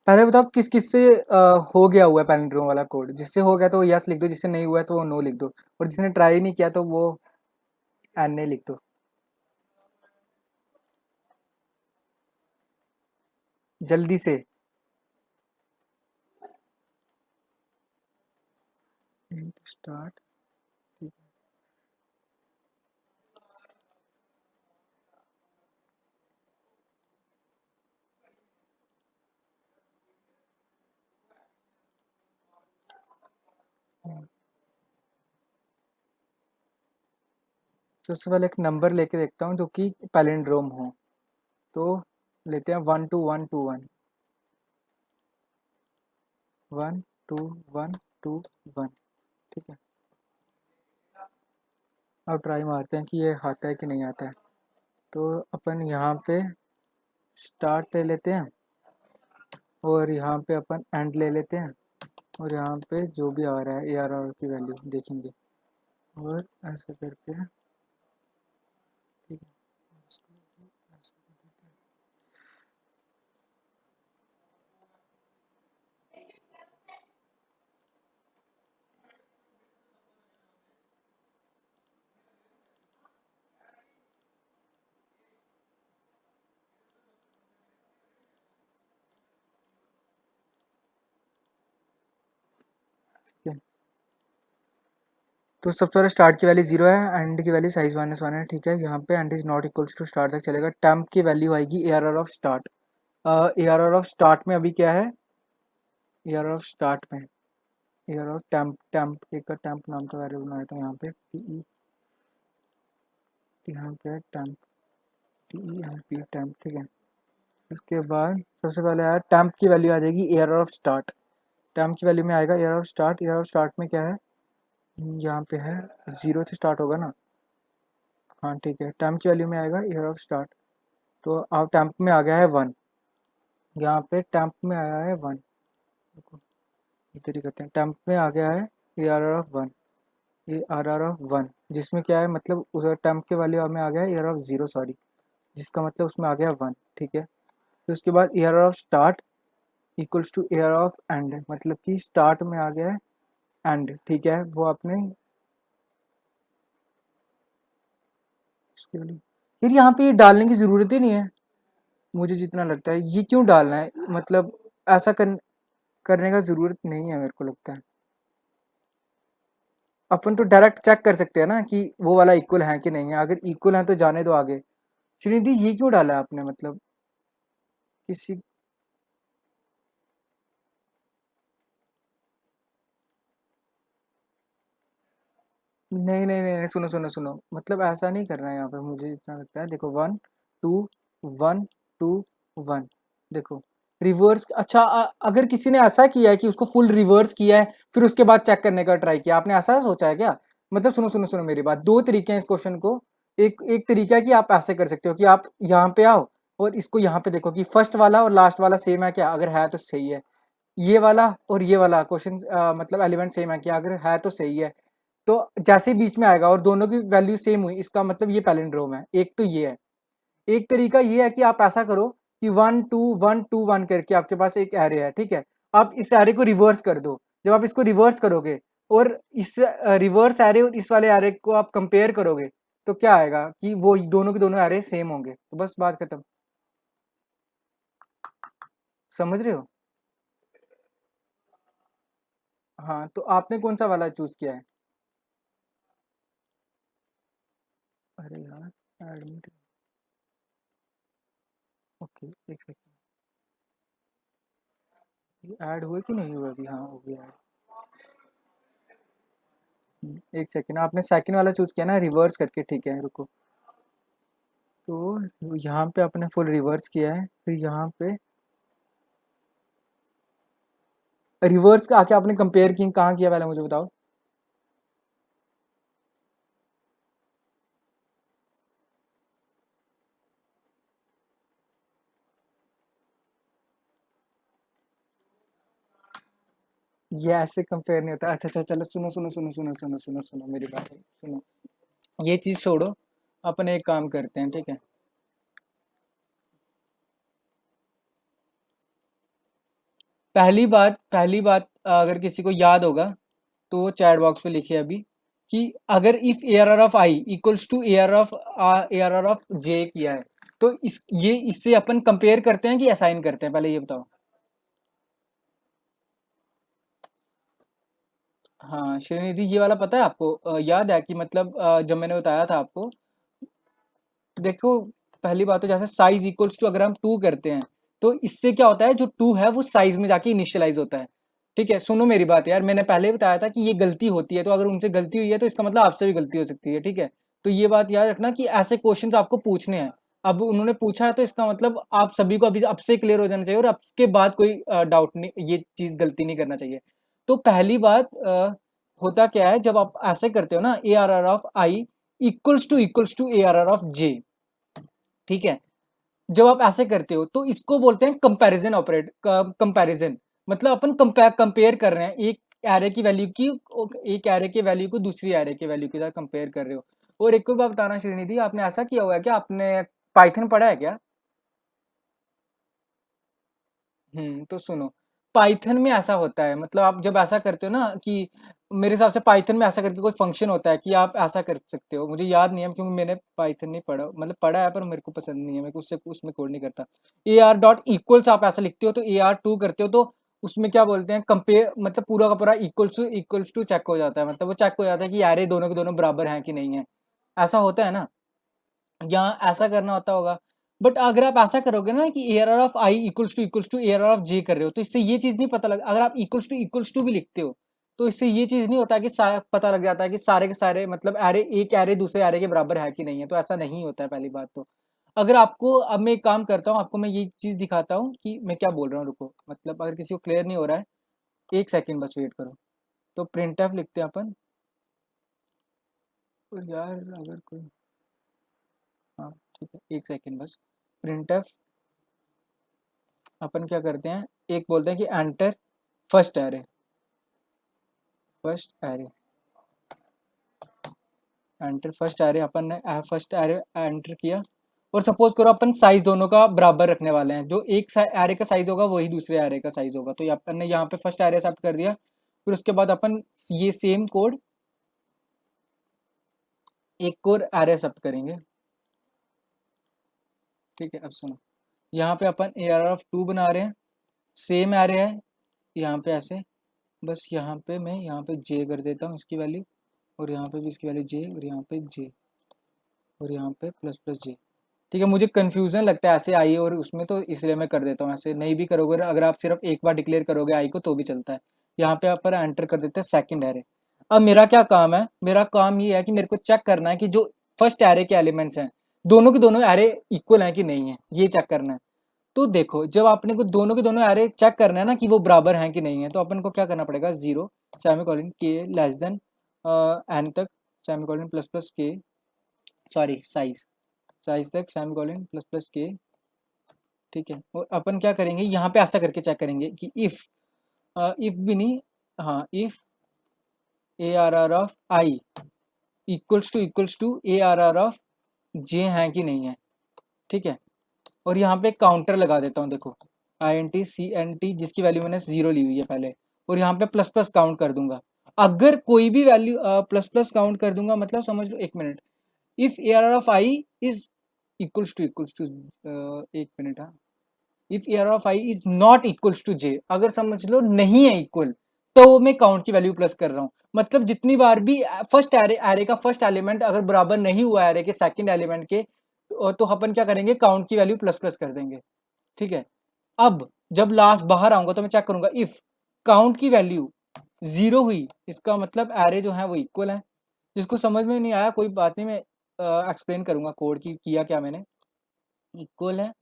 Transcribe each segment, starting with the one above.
पहले बताओ किस किस से हो गया हुआ है पैलिंड्रोम वाला कोड। जिससे हो गया तो वो यस लिख दो, जिससे नहीं हुआ है तो वो नो लिख दो, और जिसने ट्राई नहीं किया तो वो एन लिख दो। जल्दी से। स्टार्ट। सबसे पहले एक नंबर लेके देखता हूँ जो कि पैलिंड्रोम हो। तो लेते हैं 1 2 1 2 1। 1 2 1 2 1। ठीक है, अब ट्राई मारते हैं कि ये आता है कि नहीं आता है। तो अपन यहाँ पे स्टार्ट ले लेते हैं, और यहाँ पे अपन एंड ले लेते हैं, और यहाँ पे जो भी आ रहा है ARR की वैल्यू देखेंगे, और ऐसे करके ठीक है, इसको ऐसे कर देते हैं। ठीक है, तो सबसे पहले स्टार्ट की वैल्यू 0 है, एंड की वैल्यू साइज -1 है। ठीक है, यहाँ पे end is not equals to start तक चलेगा। टेम्प की वैल्यू आएगी ARR of start. ARR of start में अभी क्या है, ARR ऑफ स्टार्ट में ARR ऑफ टेम्प, टेम्प एक का टेम्प नाम का वेरिएबल बनाया था यहाँ पे TE, यहाँ पे टेम्प TEMP टेम्प। ठीक है, इसके बाद सबसे पहले आया टेम्प की वैल्यू आ जाएगी ARR ऑफ स्टार्ट। टेम्प की वैल्यू में आएगा ARR of start. ARR of start में क्या है, यहाँ पे है 0 से स्टार्ट होगा ना। हाँ ठीक है, टेम्प की वैल्यू में आएगा ARR ऑफ स्टार्ट। तो अब टेम्प में आ गया है 1। यहाँ पे टेम्प में आया है 1। देखो इधर ही करते हैं, टेम्प में आ गया है ARR ऑफ 1। ARR ऑफ 1 जिसमें क्या है, मतलब उस टेम्प के वैल्यू में आ गया है ARR ऑफ 0, सॉरी, जिसका मतलब उसमें आ गया 1। ठीक है, तो उसके बाद ARR of start equals to ARR of end, मतलब कि स्टार्ट में आ गया है एंड। ठीक है, वो आपने इसके लिए फिर यहाँ पे ये डालने की ज़रूरत ही नहीं है, मुझे जितना लगता है। ये क्यों डालना है, मतलब ऐसा करने का ज़रूरत नहीं है मेरे को लगता है। अपन तो डायरेक्ट चेक कर सकते हैं ना कि वो वाला इक्वल है कि नहीं है। अगर इक्वल है तो जाने दो आगे। श्रीनिधि ये क्यों डाला है आपने, मतलब किसी। नहीं नहीं नहीं नहीं, सुनो सुनो सुनो, मतलब ऐसा नहीं करना है यहाँ पर, मुझे जितना लगता है। देखो 1 2 1 2 1। देखो रिवर्स, अच्छा अगर किसी ने ऐसा किया है कि उसको फुल रिवर्स किया है फिर उसके बाद चेक करने का ट्राई किया, आपने ऐसा सोचा है क्या? मतलब सुनो सुनो सुनो मेरी बात, दो तरीके हैं इस क्वेश्चन को। एक एक तरीका है कि आप ऐसे कर सकते हो कि आप यहाँ पे आओ और इसको यहाँ पे देखो कि फर्स्ट वाला और लास्ट वाला सेम है क्या, अगर है तो सही है। ये वाला और ये वाला क्वेश्चन मतलब एलिमेंट सेम है क्या, अगर है तो सही है। तो जैसे बीच में आएगा और दोनों की वैल्यू सेम हुई, इसका मतलब ये पैलिंड्रोम है। एक तो ये है। एक तरीका ये है कि आप ऐसा करो कि 1 2 1 2 1 करके आपके पास एक एरे है, ठीक है। आप इस एरे को रिवर्स कर दो। जब आप इसको रिवर्स करोगे और इस रिवर्स एरे और इस वाले एरे को आप कंपेयर करोगे, तो क्या आएगा कि वो दोनों के दोनों एरे सेम होंगे। तो बस बात खत्म। समझ रहे हो? हाँ, तो आपने कौन सा वाला चूज किया है? अरे यार, एडमिट। ओके, एक सेकंड, ये ऐड हुआ कि नहीं हुआ अभी? हाँ हो गया। एक सेकेंड, आपने सेकंड वाला चूज किया ना रिवर्स करके, ठीक है रुको। तो यहाँ पे आपने फुल रिवर्स किया है, फिर यहाँ पे रिवर्स आके आपने कंपेयर की कहाँ किया, पहले मुझे बताओ। ये ऐसे कंपेयर नहीं होता। अच्छा अच्छा, चलो सुनो सुनो सुनो सुनो सुनो सुनो सुनो मेरी बात सुनो। ये चीज़ छोड़ो, अपन एक काम करते हैं, ठीक है। पहली बात अगर किसी को याद होगा तो वो चैट बॉक्स पे लिखे अभी कि अगर if A R R of I equals to A R R of J किया है तो ये इससे अपन कंपेयर करते हैं कि असाइन करते हैं, पहले ये बताओ। हाँ श्रीनिधि, ये वाला पता है आपको? याद है कि मतलब जब मैंने बताया था आपको, देखो पहली बात तो जैसे साइज इक्वल्स टू अगर हम टू करते हैं तो इससे क्या होता है, जो टू है वो साइज में जाके इनिशियलाइज होता है। ठीक है, सुनो मेरी बात यार, मैंने पहले ही बताया था कि ये गलती होती है, तो अगर उनसे गलती हुई है तो इसका मतलब आपसे भी गलती हो सकती है। ठीक है, तो ये बात याद रखना कि ऐसे क्वेश्चंस आपको पूछने हैं। अब उन्होंने पूछा है तो इसका मतलब आप सभी को अभी अब से क्लियर हो जाना चाहिए और अब के बाद कोई डाउट नहीं, ये चीज गलती नहीं करना चाहिए। तो पहली बात होता क्या है जब आप ऐसे करते हो ना, A R R of I equals to A R R of J. ठीक है, जब आप ऐसे करते हो तो इसको बोलते हैं कंपैरिजन ऑपरेट, कंपैरिजन। मतलब अपन कंपेयर कर रहे हैं एक एरे की वैल्यू की, एक एरे के वैल्यू को दूसरी एरे के वैल्यू के साथ कंपेयर कर रहे हो। और एक और बात बताना श्रीनिधि, आपने ऐसा किया हुआ है क्या, आपने पाइथन पढ़ा है क्या? तो सुनो, पाइथन में ऐसा होता है, मतलब आप जब ऐसा करते हो ना कि मेरे हिसाब से पाइथन में ऐसा करके कोई फंक्शन होता है कि आप ऐसा कर सकते हो, मुझे याद नहीं है क्योंकि मैंने पाइथन नहीं पढ़ा, मतलब पढ़ा है पर मेरे को पसंद नहीं है, मेरे को उससे उसमें कोड नहीं करता। ए आर डॉट इक्वल्स आप ऐसा लिखते हो तो ए आर टू करते हो तो उसमें क्या बोलते हैं, कंपेयर, मतलब पूरा का पूरा इक्वल्स टू चेक हो जाता है, मतलब वो चेक हो जाता है कि यार ये दोनों के दोनों बराबर हैं कि नहीं है। ऐसा होता है ना, यहाँ ऐसा करना होता होगा। बट अगर आप ऐसा करोगे ना कि A R R of I equals to A R R of J कर रहे हो तो इससे ये चीज नहीं पता लग, अगर आप इक्वल्स टू भी लिखते हो तो इससे ये चीज नहीं होता कि पता लग जाता है कि सारे के सारे मतलब एरे, एक एरे दूसरे एरे के बराबर है कि नहीं है, तो ऐसा नहीं होता है पहली बात तो। अगर आपको, अब मैं एक काम करता हूँ, आपको मैं ये चीज दिखाता हूँ कि मैं क्या बोल रहा हूँ, रुको, मतलब अगर किसी को क्लियर नहीं हो रहा है, एक सेकेंड बस वेट करो। तो प्रिंट एफ लिखते हैं अपन, और यार अगर कोई, हाँ ठीक है, एक सेकेंड बस। प्रिंट एफ अपन क्या करते हैं, एक बोलते हैं कि enter first array, first array, enter first array, अपन ने फर्स्ट एरे एंटर किया। और सपोज करो अपन साइज दोनों का बराबर रखने वाले हैं, जो एक एरे का साइज होगा वही दूसरे एरे का साइज होगा, तो ये अपन ने यहाँ पे फर्स्ट एरे सेट कर दिया। फिर उसके बाद अपन ये सेम कोड एक और एरे सेट करेंगे। ठीक है, अब सुनो, यहाँ पे अपन ए आर ऑफ टू बना रहे हैं, सेम एरे है यहाँ पे ऐसे, बस यहाँ पे मैं यहाँ पे जे कर देता हूँ इसकी वैल्यू, और यहाँ पे भी इसकी वैल्यू जे, और यहाँ पे जे, और यहाँ पे प्लस प्लस जे। ठीक है, मुझे कन्फ्यूजन लगता है ऐसे आई और उसमें, तो इसलिए मैं कर देता हूँ, ऐसे नहीं भी करोगे, अगर आप सिर्फ एक बार डिक्लेयर करोगे आई को तो भी चलता है। यहाँ पे आप पर एंटर कर देते हैं सेकंड एरे। अब मेरा क्या काम है, मेरा काम ये है कि मेरे को चेक करना है कि जो फर्स्ट एरे के एलिमेंट्स हैं दोनों के दोनों एरे इक्वल हैं कि नहीं है, ये चेक करना है। तो देखो, जब आपने को दोनों के दोनों एरे चेक करना है ना कि वो बराबर हैं कि नहीं है, तो अपन को क्या करना पड़ेगा, जीरो सेमीकोलन के लेस देन एन तक सेमीकोलन प्लस प्लस के, सॉरी साइज, साइज तक सेमीकोलन प्लस प्लस के। ठीक है, और अपन क्या करेंगे यहाँ पे ऐसा करके चेक करेंगे कि इफ भी नहीं, हाँ if A R R of I equals to A R R of J है कि नहीं है। ठीक है, और यहाँ पे काउंटर लगा देता हूँ, देखो I N T C N T जिसकी वैल्यू मैंने जीरो ली हुई है पहले, और यहाँ पे प्लस प्लस काउंट कर दूंगा। अगर कोई भी वैल्यू प्लस प्लस काउंट कर दूंगा, मतलब समझ लो, एक minute, if A R of I is equals to एक मिनट, हाँ, if A R of I is not equals to J, अगर समझ लो नहीं है इक्वल, तो मैं काउंट की वैल्यू प्लस कर रहा हूँ। मतलब जितनी बार भी फर्स्ट एरे का फर्स्ट एलिमेंट अगर बराबर नहीं हुआ एरे के सेकंड एलिमेंट के, तो अपन क्या करेंगे, काउंट की वैल्यू प्लस प्लस कर देंगे। ठीक है, अब जब लास्ट बाहर आऊंगा तो मैं चेक करूंगा, इफ काउंट की वैल्यू जीरो हुई, इसका मतलब एरे जो है वो इक्वल है। जिसको समझ में नहीं आया कोई बात नहीं, मैं एक्सप्लेन करूंगा कोड की किया क्या मैंने। इक्वल है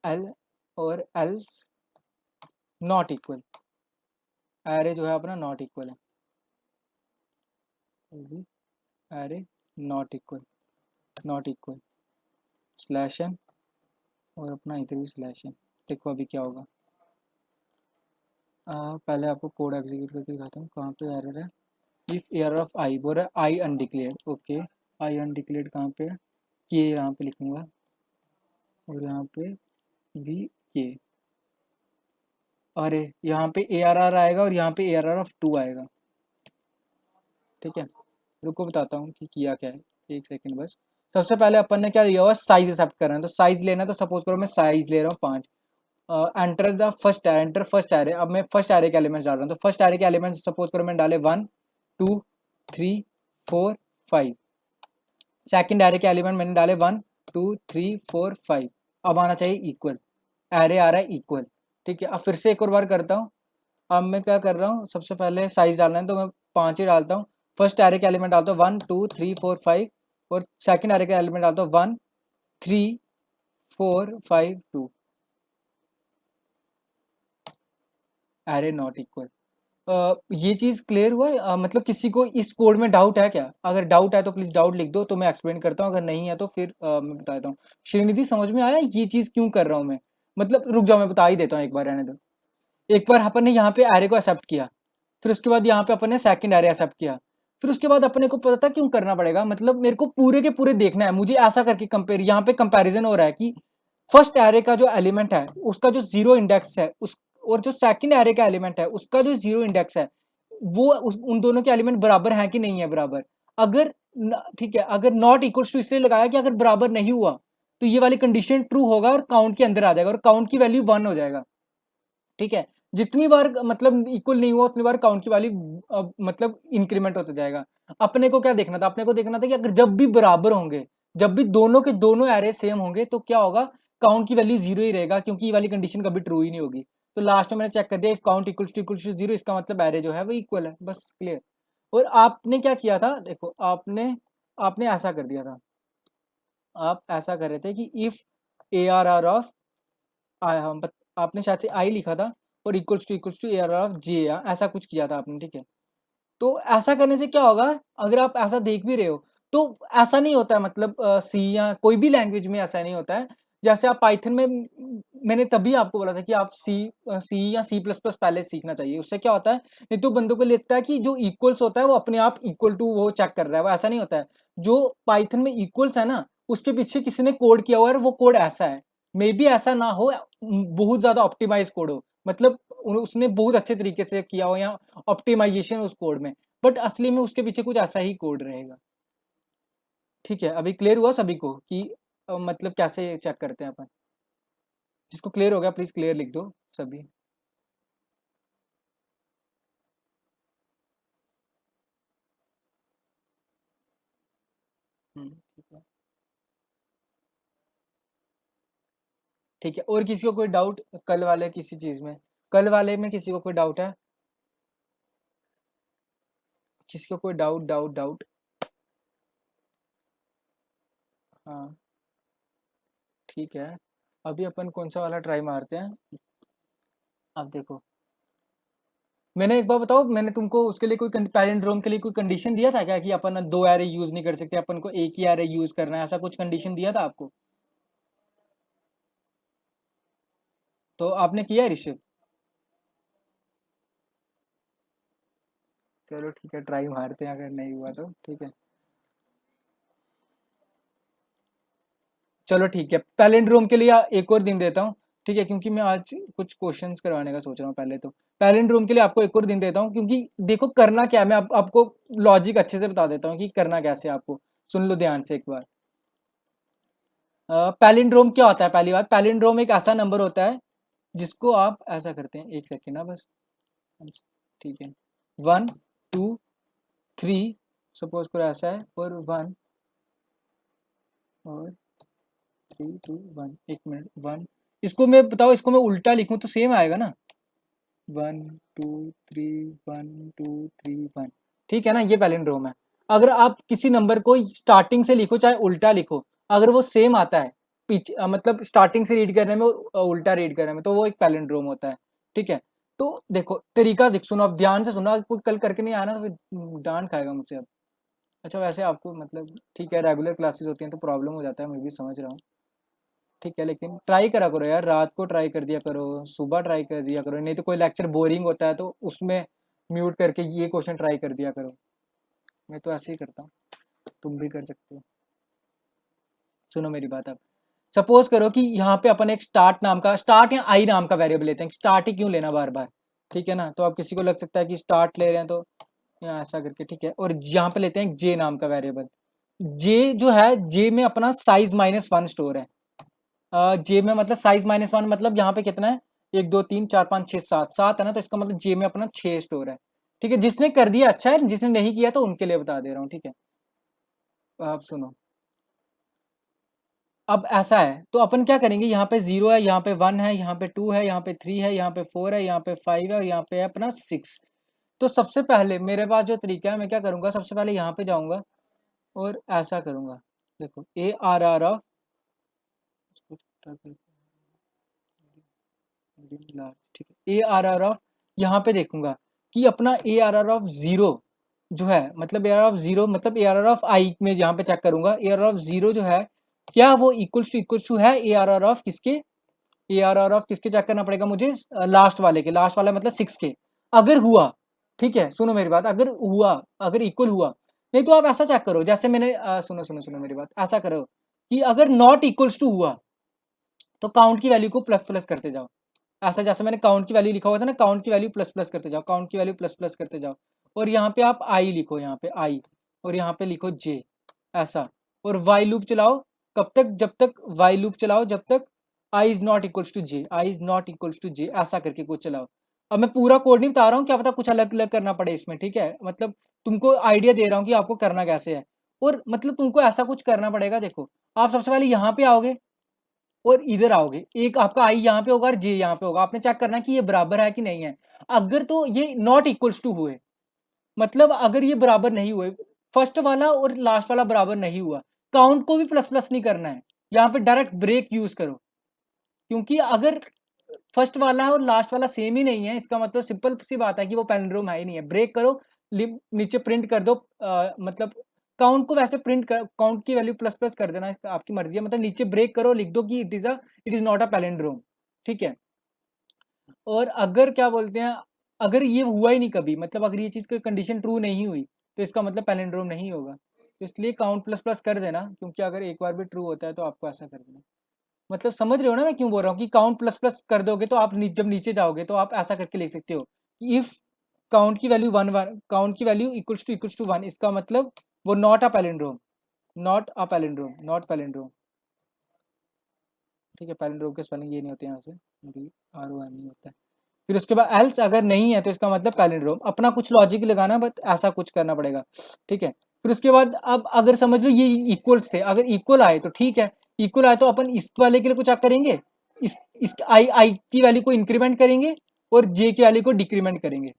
एल, और एल्स नॉट इक्वल, एरे जो है अपना नॉट इक्वल है, array not equal, not equal slash M, और अपना इधर भी स्लैश एम। देखो अभी क्या होगा, पहले आपको कोड एग्जीक्यूट करके दिखाता हूँ कहाँ पे एरर है। इफ एरर ऑफ आई बोल रहा है, आई अनडिक्लेयर्ड, ओके, आई अनडिक्लेयर्ड कहाँ पे है, के यहाँ पे लिखूंगा, और यहाँ पे भी के, अरे यहाँ पे ARR आएगा और यहाँ पे ARR ऑफ 2 आएगा। ठीक है, रुको बताता हूँ कि किया क्या है, एक सेकंड बस। सबसे पहले अपन ने क्या लिया हुआ, साइज एक्सेप्ट करना है, तो साइज लेना है, तो सपोज करो मैं साइज ले रहा हूँ 5। Enter the first array, enter first array. अब मैं फर्स्ट एरे के एलिमेंट्स डाल रहा हूँ, तो फर्स्ट एरे के एलिमेंट्स सपोज करो मैंने डाले 1 2 3 4 5। सेकंड एरे के एलिमेंट मैंने डाले 1 2 3 4 5। अब आना चाहिए इक्वल, एरे आ रहा है इक्वल। ठीक है, अब फिर से एक और बार करता हूँ। अब मैं क्या कर रहा हूँ, सबसे पहले साइज डालना है, तो मैं 5 ही डालता हूँ। फर्स्ट एरे के एलिमेंट डालता हूँ 1 2 3 4 5, और सेकंड एरे के एलिमेंट डालता हूँ 1 3 4 5 2। Array not equal. ये चीज क्लियर हुआ है? मतलब किसी को इस कोड में डाउट है क्या? अगर डाउट है तो प्लीज डाउट लिख दो, तो मैं एक्सप्लेन करता हूँ। अगर नहीं है तो फिर मैं बता देता हूँ। श्रीनिधि समझ में आया ये चीज क्यों कर रहा हूँ मैं? मतलब रुक जाओ, मैं बता ही देता हूँ, एक बार रहने दो। एक बार अपन ने यहाँ पे एरे को एक्सेप्ट किया, फिर उसके बाद यहाँ पे अपन ने सेकंड एरे एक्सेप्ट किया, फिर उसके बाद अपने को पता क्यों करना पड़ेगा, मतलब मेरे को पूरे के पूरे देखना है, मुझे ऐसा करके कंपेयर, यहाँ पे कंपैरिजन हो रहा है कि फर्स्ट एरे का जो एलिमेंट है उसका जो जीरो इंडेक्स है उस, और जो सेकंड एरे का एलिमेंट है उसका जो जीरो इंडेक्स है, वो उन दोनों के एलिमेंट बराबर हैं कि नहीं है बराबर। अगर ठीक है, अगर नॉट इक्वल्स टू इसलिए लगाया कि अगर बराबर नहीं हुआ तो ये वाली कंडीशन ट्रू होगा और काउंट के अंदर आ जाएगा, और काउंट की वैल्यू 1 हो जाएगा। ठीक है, जितनी बार मतलब इक्वल नहीं हुआ उतनी बार काउंट की वैल्यू मतलब इंक्रीमेंट होता जाएगा। अपने को क्या देखना था, अपने को देखना था कि अगर जब भी बराबर होंगे, जब भी दोनों के दोनों एरे सेम होंगे तो क्या होगा, काउंट की वैल्यू जीरो ही रहेगा, क्योंकि ये वाली कंडीशन कभी ट्रू ही नहीं होगी। तो लास्ट में मैंने चेक कर दिया, if count equals to zero, इसका मतलब एरे जो है वो इक्वल है, बस क्लियर। और आपने क्या किया था, देखो आपने आपने ऐसा कर दिया था, आप ऐसा कर रहे थे कि इफ ARR ऑफ, आपने शायद से आई लिखा था, और इक्वल्स टू ARR ऑफ जे, ऐसा कुछ किया था आपने। ठीक है, तो ऐसा करने से क्या होगा, अगर आप ऐसा देख भी रहे हो तो ऐसा नहीं होता है, मतलब सी या कोई भी लैंग्वेज में ऐसा नहीं होता है। जैसे आप पाइथन में, मैंने तभी आपको बोला था कि आप सी या C++ पहले सीखना चाहिए, उससे क्या होता है, नहीं तो बंदों को लगता है कि जो इक्वल्स होता है वो अपने आप इक्वल टू वो चेक कर रहा है, वो ऐसा नहीं होता है। जो पाइथन में इक्वल्स है ना, उसके पीछे किसी ने कोड किया हुआ है, वो कोड ऐसा है। मे बी ऐसा ना हो, बहुत ज्यादा ऑप्टिमाइज कोड हो, मतलब उसने बहुत अच्छे तरीके से किया हो, या ऑप्टिमाइजेशन उस कोड में, बट असली में उसके पीछे कुछ ऐसा ही कोड रहेगा। ठीक है, अभी क्लियर हुआ सभी को कि मतलब कैसे चेक करते हैं अपन? जिसको क्लियर हो गया प्लीज क्लियर लिख दो सभी। ठीक है, ठीक है, और किसी को कोई डाउट कल वाले किसी चीज में, कल वाले में किसी को कोई डाउट है? किसी को कोई डाउट डाउट डाउट? हाँ, ठीक है, अभी अपन कौन सा वाला ट्राई मारते हैं। अब देखो, मैंने एक बार बताओ, मैंने तुमको उसके लिए कोई पैलिंड्रोम के लिए कोई कंडीशन दिया था क्या, कि अपन दो एरे यूज नहीं कर सकते, अपन को एक ही एरे यूज करना है, ऐसा कुछ कंडीशन दिया था आपको? तो आपने किया है ऋषभ? चलो ठीक है, ट्राई मारते हैं, अगर नहीं हुआ तो ठीक है। चलो ठीक है, पैलिंड्रोम के लिए एक और दिन देता हूँ। ठीक है, क्योंकि मैं आज कुछ क्वेश्चंस करवाने का सोच रहा हूँ पहले, तो पैलिंड्रोम के लिए आपको एक और दिन देता हूँ, क्योंकि देखो करना क्या है, मैं आपको लॉजिक अच्छे से बता देता हूँ कि करना कैसे है आपको। सुन लो ध्यान से एक बार। पैलिंड्रोम क्या होता है, पहली बात, पैलिंड्रोम एक ऐसा नंबर होता है जिसको आप ऐसा करते हैं, एक सेकेंड ना बस। ठीक है, 1 2 3, सपोज करो ऐसा है, और 1 और 3 2 1, एक मिनट, 1, इसको मैं बताओ, इसको मैं उल्टा लिखूं तो सेम आएगा ना, 1 2 3 1 2 3 1। ठीक है ना, ये पैलिंड्रोम है। अगर आप किसी नंबर को स्टार्टिंग से लिखो चाहे उल्टा लिखो, अगर वो सेम आता है पीछे, मतलब स्टार्टिंग से रीड करने में और उल्टा रीड करने में, तो वो एक पैलिंड्रोम होता है। ठीक है, तो देखो तरीका देख, सुनो अब ध्यान से सुनो, कोई कल करके नहीं आना तो फिर डांट खाएगा मुझसे अब। अच्छा वैसे आपको मतलब ठीक है, रेगुलर क्लासेस होती हैं तो प्रॉब्लम हो जाता है, मैं भी समझ रहा हूँ। ठीक है, लेकिन ट्राई करा करो यार, रात को ट्राई कर दिया करो, सुबह ट्राई कर दिया करो, नहीं तो कोई लेक्चर बोरिंग होता है तो उसमें म्यूट करके ये क्वेश्चन ट्राई कर दिया करो। मैं तो ऐसे ही करता हूँ, तुम भी कर सकते हो। सुनो मेरी बात अब, सपोज करो कि यहाँ पे अपन एक स्टार्ट नाम का, स्टार्ट या आई नाम का वेरिएबल लेते हैं, स्टार्ट ही क्यों लेना बार बार, ठीक है ना। तो अब किसी को लग सकता है कि स्टार्ट ले रहे हैं तो यहाँ ऐसा करके, ठीक है। और यहाँ पे लेते हैं जे नाम का वेरिएबल। जे जो है, जे में अपना साइज -1 स्टोर है। जे में मतलब साइज -1 मतलब यहाँ पे कितना है, 1 2 3 4 5 6 7, 7 है ना, तो इसका मतलब जे में अपना 6 स्टोर है, ठीक है। जिसने कर दिया अच्छा है, जिसने नहीं किया तो उनके लिए बता दे रहा हूँ, ठीक है। आप सुनो, अब ऐसा है तो अपन क्या करेंगे, यहाँ पे 0 है, यहाँ पे 1 है, यहाँ पे 2 है, यहाँ पे 3 है, यहाँ पे 4 है, यहाँ पे 5 है, और यहाँ पे है अपना 6। तो सबसे पहले मेरे पास जो तरीका है, मैं क्या करूंगा, सबसे पहले यहाँ पे जाऊंगा और ऐसा करूंगा। देखो ARR ऑफ, ठीक है, ARR ऑफ, यहाँ पे देखूंगा कि अपना ARR ऑफ 0 जो है, मतलब ARR ऑफ 0 मतलब ARR ऑफ आई में यहाँ पे चेक करूंगा, ARR ऑफ 0 जो है, क्या वो इक्वल्स टू है ARR ऑफ किसके, ARR ऑफ किसके चेक करना पड़ेगा मुझे, लास्ट वाले के, लास्ट वाला मतलब 6 के। अगर हुआ, ठीक है, सुनो मेरी बात, अगर हुआ, अगर इक्वल हुआ, नहीं तो आप ऐसा चेक करो, जैसे मैंने सुनो सुनो सुनो मेरी बात, ऐसा करो कि अगर नॉट इक्वल्स टू हुआ तो काउंट की वैल्यू को प्लस प्लस करते जाओ। ऐसा जैसे मैंने काउंट की वैल्यू लिखा हुआ था ना, काउंट की वैल्यू प्लस प्लस करते जाओ, काउंट की वैल्यू प्लस प्लस करते जाओ। और यहाँ पे आप आई लिखो, यहाँ पे आई, और यहाँ पे लिखो जे, ऐसा। और वाई लूप चलाओ, कब तक, जब तक वाई लूप चलाओ, जब तक I is not equals to J, I is not equals to J, ऐसा करके कुछ चलाओ। अब मैं पूरा कोड नहीं बता रहा हूँ, क्या पता कुछ अलग अलग करना पड़े इसमें, ठीक है। मतलब तुमको आइडिया दे रहा हूँ कि आपको करना कैसे है। और मतलब तुमको ऐसा कुछ करना पड़ेगा, देखो आप सबसे पहले यहाँ पे आओगे और इधर आओगे, एक आपका आई यहाँ पे होगा और जे यहाँ पे होगा, आपने चेक करना कि ये बराबर है कि नहीं है। अगर तो ये नॉट इक्वल्स टू हुए, मतलब अगर ये बराबर नहीं हुए, फर्स्ट वाला और लास्ट वाला बराबर नहीं हुआ, काउंट को भी प्लस प्लस नहीं करना है, यहाँ पे डायरेक्ट ब्रेक यूज करो। क्योंकि अगर फर्स्ट वाला और लास्ट वाला सेम ही नहीं है, इसका मतलब सिंपल सी बात है कि वो पैलिंड्रोम है ही नहीं है। ब्रेक करो, नीचे प्रिंट कर दो, मतलब काउंट को वैसे प्रिंट कर, काउंट की वैल्यू प्लस प्लस कर देना, आपकी मर्जी है। मतलब नीचे ब्रेक करो, लिख दो कि it is not a palindrome, ठीक है। और अगर क्या बोलते हैं, अगर ये हुआ ही नहीं कभी, मतलब अगर ये चीज की कंडीशन ट्रू नहीं हुई, तो इसका मतलब पैलिंड्रोम नहीं होगा। तो इसलिए काउंट प्लस प्लस कर देना, क्योंकि अगर एक बार भी ट्रू होता है तो आपको ऐसा कर देना। मतलब समझ रहे हो ना मैं क्यों बोल रहा हूँ कि काउंट प्लस प्लस कर दोगे तो आप जब नीचे जाओगे तो आप ऐसा करके लिख सकते हो कि इफ काउंट की वैल्यू 1 1, काउंट की वैल्यू इक्वल्स टू 1, इसका मतलब वो not a palindrome, not a palindrome, not palindrome, ठीक है। पैलिंड्रोम के स्पेलिंग ये नहीं होते यहाँ से, ROM नहीं होता है। फिर उसके बाद एल्स अगर नहीं है तो इसका मतलब पैलिंड्रोम, अपना कुछ लॉजिक लगाना, बट ऐसा कुछ करना पड़ेगा, ठीक है। फिर उसके बाद अब अगर समझ लो ये इक्वल्स थे, अगर इक्वल आए तो ठीक है, इक्वल आए तो अपन इस वाले के लिए कुछ करेंगे, इस आई की वैल्यू को इंक्रीमेंट करेंगे और जे की वैल्यू को डिक्रीमेंट करेंगे,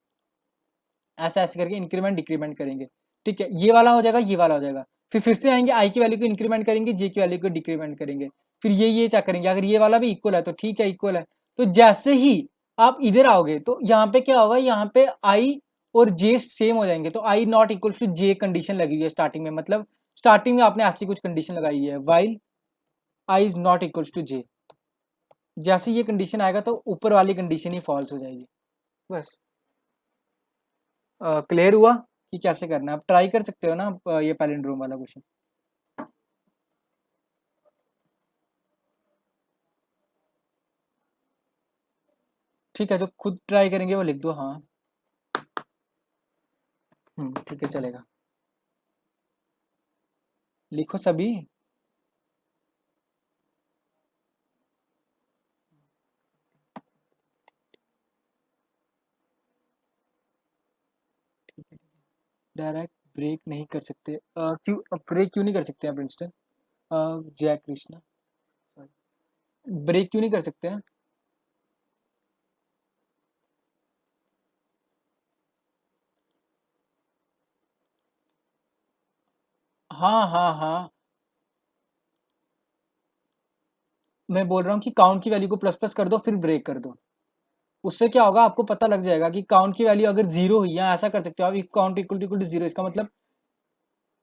ऐसा ऐसे करके इंक्रीमेंट डिक्रीमेंट करेंगे, ठीक है। ये वाला हो जाएगा, ये वाला हो जाएगा। फिर से आएंगे, आई की वैल्यू को इंक्रीमेंट करेंगे, जे की वैल्यू को डिक्रीमेंट करेंगे। फिर ये चेक करेंगे, अगर ये वाला भी इक्वल है तो ठीक है, इक्वल है। तो जैसे ही आप इधर आओगे तो यहाँ पे क्या होगा, यहाँ पे आई और जे सेम हो जाएंगे, तो I not equal to J condition लगी हुई है स्टार्टिंग में, मतलब स्टार्टिंग में आपने ऐसी कुछ कंडीशन लगाई है, while I is not equal to J. जैसे ये कंडीशन आएगा तो ऊपर वाली कंडीशन ही फॉल्स हो जाएगी। बस क्लियर हुआ कि कैसे करना है। आप ट्राई कर सकते हो ना, ये पैलिंड्रोम वाला क्वेश्चन। ठीक है, जो खुद ट्राई करेंगे वो लिख दो, हाँ। ठीक है, चलेगा, लिखो सभी। ठीक है, डायरेक्ट ब्रेक नहीं कर सकते, क्यों ब्रेक क्यों नहीं कर सकते हैं प्रिंसटन, जय कृष्णा, ब्रेक क्यों नहीं कर सकते हैं। हाँ हाँ हाँ, मैं बोल रहा हूँ कि काउंट की वैल्यू को प्लस प्लस कर दो फिर ब्रेक कर दो। उससे क्या होगा, आपको पता लग जाएगा कि काउंट की वैल्यू अगर जीरो हुई है, ऐसा कर सकते हो आप, काउंट इक्वल टू जीरो, इसका मतलब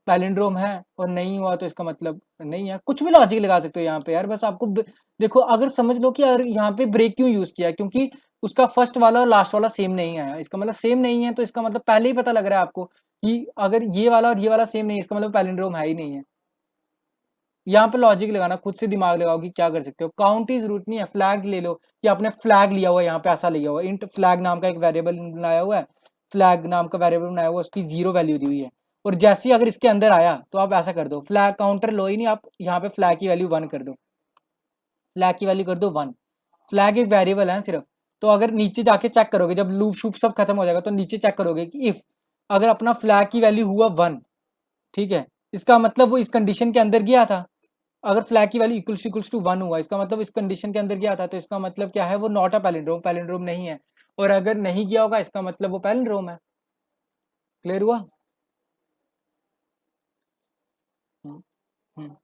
पैलिंड्रोम है। और नहीं हुआ तो इसका मतलब नहीं है। कुछ भी लॉजिक लगा सकते हो यहाँ पे यार, बस आपको देखो, अगर समझ लो कि यार यहाँ पे ब्रेक क्यों यूज किया, क्योंकि उसका फर्स्ट वाला और लास्ट वाला सेम नहीं आया, इसका मतलब सेम नहीं है, तो इसका मतलब पहले ही पता लग रहा है आपको कि अगर ये वाला और ये वाला सेम नहीं है, इसका मतलब पैलिंड्रोम है ही नहीं है। यहाँ पे लॉजिक लगाना, खुद से दिमाग लगाओ कि क्या कर सकते हो। काउंट की जरूरत नहीं है, फ्लैग ले लो कि आपने फ्लैग लिया हुआ है, यहाँ पे ऐसा लिया हुआ है, इंट फ्लैग नाम का एक वेरिएबल बनाया हुआ है, फ्लैग नाम का वेरिएबल बनाया हुआ है, उसकी 0 वैल्यू दी हुई है, और जैसे ही अगर इसके अंदर आया तो आप ऐसा कर दो, फ्लैग काउंटर लो ही नहीं, आप यहाँ पे फ्लैग की वैल्यू 1 कर दो, फ्लैग की वैल्यू कर दो 1। फ्लैग एक वेरिएबल है सिर्फ, तो अगर नीचे जाके चेक करोगे, जब लूप शूप सब खत्म हो जाएगा तो नीचे चेक करोगे कि इफ अगर अपना फ्लैग की वैल्यू हुआ 1, ठीक है, इसका मतलब वो इस कंडीशन के अंदर गया था। अगर फ्लैग की वैल्यू इक्वल्स टू 1 हुआ, इसका मतलब इस कंडीशन के अंदर गया था, तो इसका मतलब क्या है, वो नॉट अ पैलिंड्रोम, पैलिंड्रोम नहीं है। और अगर नहीं गया होगा, इसका मतलब वो पैलिंड्रोम है। क्लियर हुआ? हम्म, हम्म।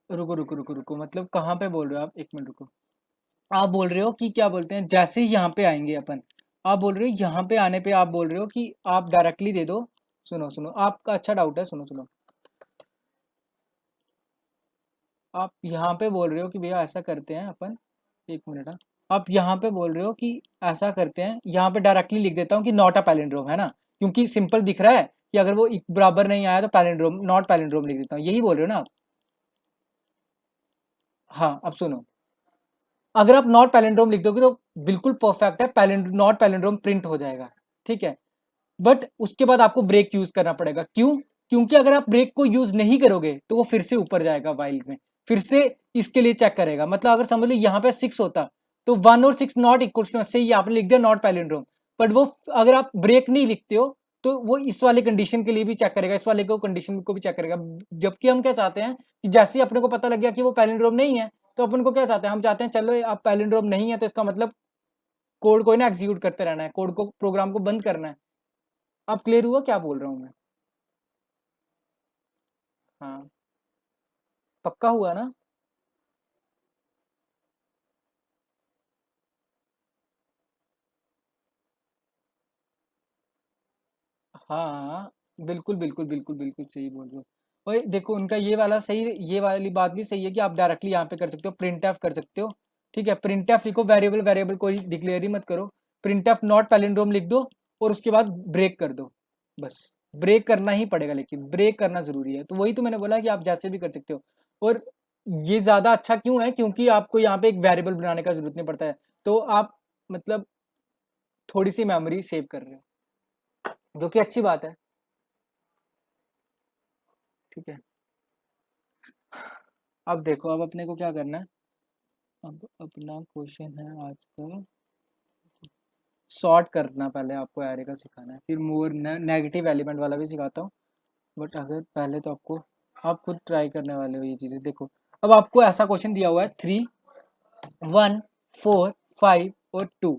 रुको रुको रुको रुको, मतलब कहाँ पे बोल रहे हो आप, एक मिनट रुको। आप बोल रहे हो कि क्या बोलते हैं, जैसे ही यहाँ पे आएंगे अपन, आप बोल रहे हो यहाँ पे आने पे आप बोल रहे हो कि आप डायरेक्टली दे दो। सुनो सुनो, आपका अच्छा डाउट है, सुनो सुनो। आप यहाँ पे बोल रहे हो कि भैया ऐसा करते हैं अपन, एक मिनट। हाँ, आप यहाँ पे बोल रहे हो कि ऐसा करते हैं, यहाँ पे डायरेक्टली लिख देता हूँ कि नॉट अ पैलिंड्रोम, है ना, क्योंकि सिंपल दिख रहा है कि अगर वो बराबर नहीं आया तो पैलिंड्रोम, नॉट पैलिंड्रोम लिख देता हूँ, यही बोल रहे हो ना आप? हाँ, अब सुनो, अगर आप नॉट पैलिंड्रोम लिख दोगे तो बिल्कुल परफेक्ट है, नॉट पैलिंड्रोम प्रिंट हो जाएगा, ठीक है। बट उसके बाद आपको ब्रेक यूज करना पड़ेगा, क्यों? क्योंकि अगर आप ब्रेक को यूज नहीं करोगे तो वो फिर से ऊपर जाएगा वाइल में, फिर से इसके लिए चेक करेगा। मतलब अगर समझ लो यहाँ पे 6 होता तो 1 और 6 नॉट इक्वल टू, से ही आपने लिख दिया नॉट पैलिंड्रोम। बट वो अगर आप ब्रेक नहीं लिखते हो तो वो इस वाले कंडीशन के लिए भी चेक करेगा, इस वाले को कंडीशन को भी चेक करेगा। जबकि हम क्या चाहते हैं कि जैसे ही अपने को पता लग गया कि वो पैलिंड्रोम नहीं है, तो अपन को क्या चाहते हैं, हम चाहते हैं चलो अब पैलिंड्रोम नहीं है तो इसका मतलब कोड को ना एग्जीक्यूट करते रहना है, कोड को, प्रोग्राम को बंद करना है। अब क्लियर हुआ क्या बोल रहा हूँ मैं? हाँ, पक्का हुआ ना? हाँ, बिल्कुल बिल्कुल बिल्कुल बिल्कुल सही बोल रहे हो। और देखो उनका ये वाला सही, ये वाली बात भी सही है कि आप डायरेक्टली यहाँ पे कर सकते हो, प्रिंट एफ कर सकते हो, ठीक है। प्रिंट एफ लिखो, वेरिएबल वेरिएबल कोई डिक्लेयर ही मत करो, प्रिंट एफ नॉट पैलिंड्रोम लिख दो, और उसके बाद ब्रेक कर दो, बस। ब्रेक करना ही पड़ेगा, लेकिन ब्रेक करना जरूरी है, तो वही तो मैंने बोला कि आप जैसे भी कर सकते हो। और ये ज्यादा अच्छा क्यों है, क्योंकि आपको यहाँ पे एक वेरिएबल बनाने का जरूरत नहीं पड़ता है, तो आप मतलब थोड़ी सी मेमोरी सेव कर रहे हो, जो कि अच्छी बात है, ठीक है। अब देखो, अब अपने को क्या करना है। अब अपना क्वेश्चन है आज का, सॉर्ट करना पहले आपको एरे का सिखाना है, फिर मोर नेगेटिव एलिमेंट वाला भी सिखाता हूँ। बट अगर पहले तो आपको, आप खुद ट्राई करने वाले हो ये चीज़ें, देखो। अब आपको ऐसा क्वेश्चन दिया हुआ है 3, 1, 4, 5 और 2,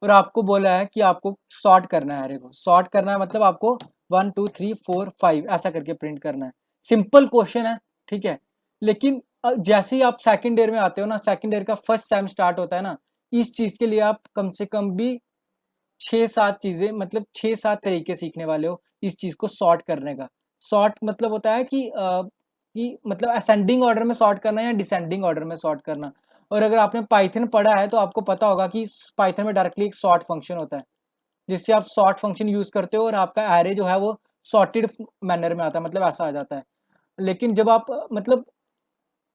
और आपको बोला है कि आपको सॉर्ट करना है एरे को, सॉर्ट करना है मतलब आपको 1 2 3 4 5 ऐसा करके प्रिंट करना है। सिंपल क्वेश्चन है, ठीक है। लेकिन जैसे ही आप सेकंड ईयर में आते हो ना, सेकंड ईयर का फर्स्ट सेम स्टार्ट होता है ना, इस चीज के लिए आप कम से कम भी 6-7 चीजें, मतलब 6-7 तरीके सीखने वाले हो इस चीज को सॉर्ट करने का। सॉर्ट मतलब होता है कि मतलब असेंडिंग ऑर्डर में सॉर्ट करना या डिसेंडिंग ऑर्डर में सॉर्ट करना। और अगर आपने पाइथन पढ़ा है तो आपको पता होगा कि पाइथन में डायरेक्टली एक सॉर्ट फंक्शन होता है, जिससे आप सॉर्ट फंक्शन यूज करते हो और आपका एरे जो है वो सॉर्टेड मैनर में आता है, मतलब ऐसा आ जाता है। लेकिन जब आप मतलब,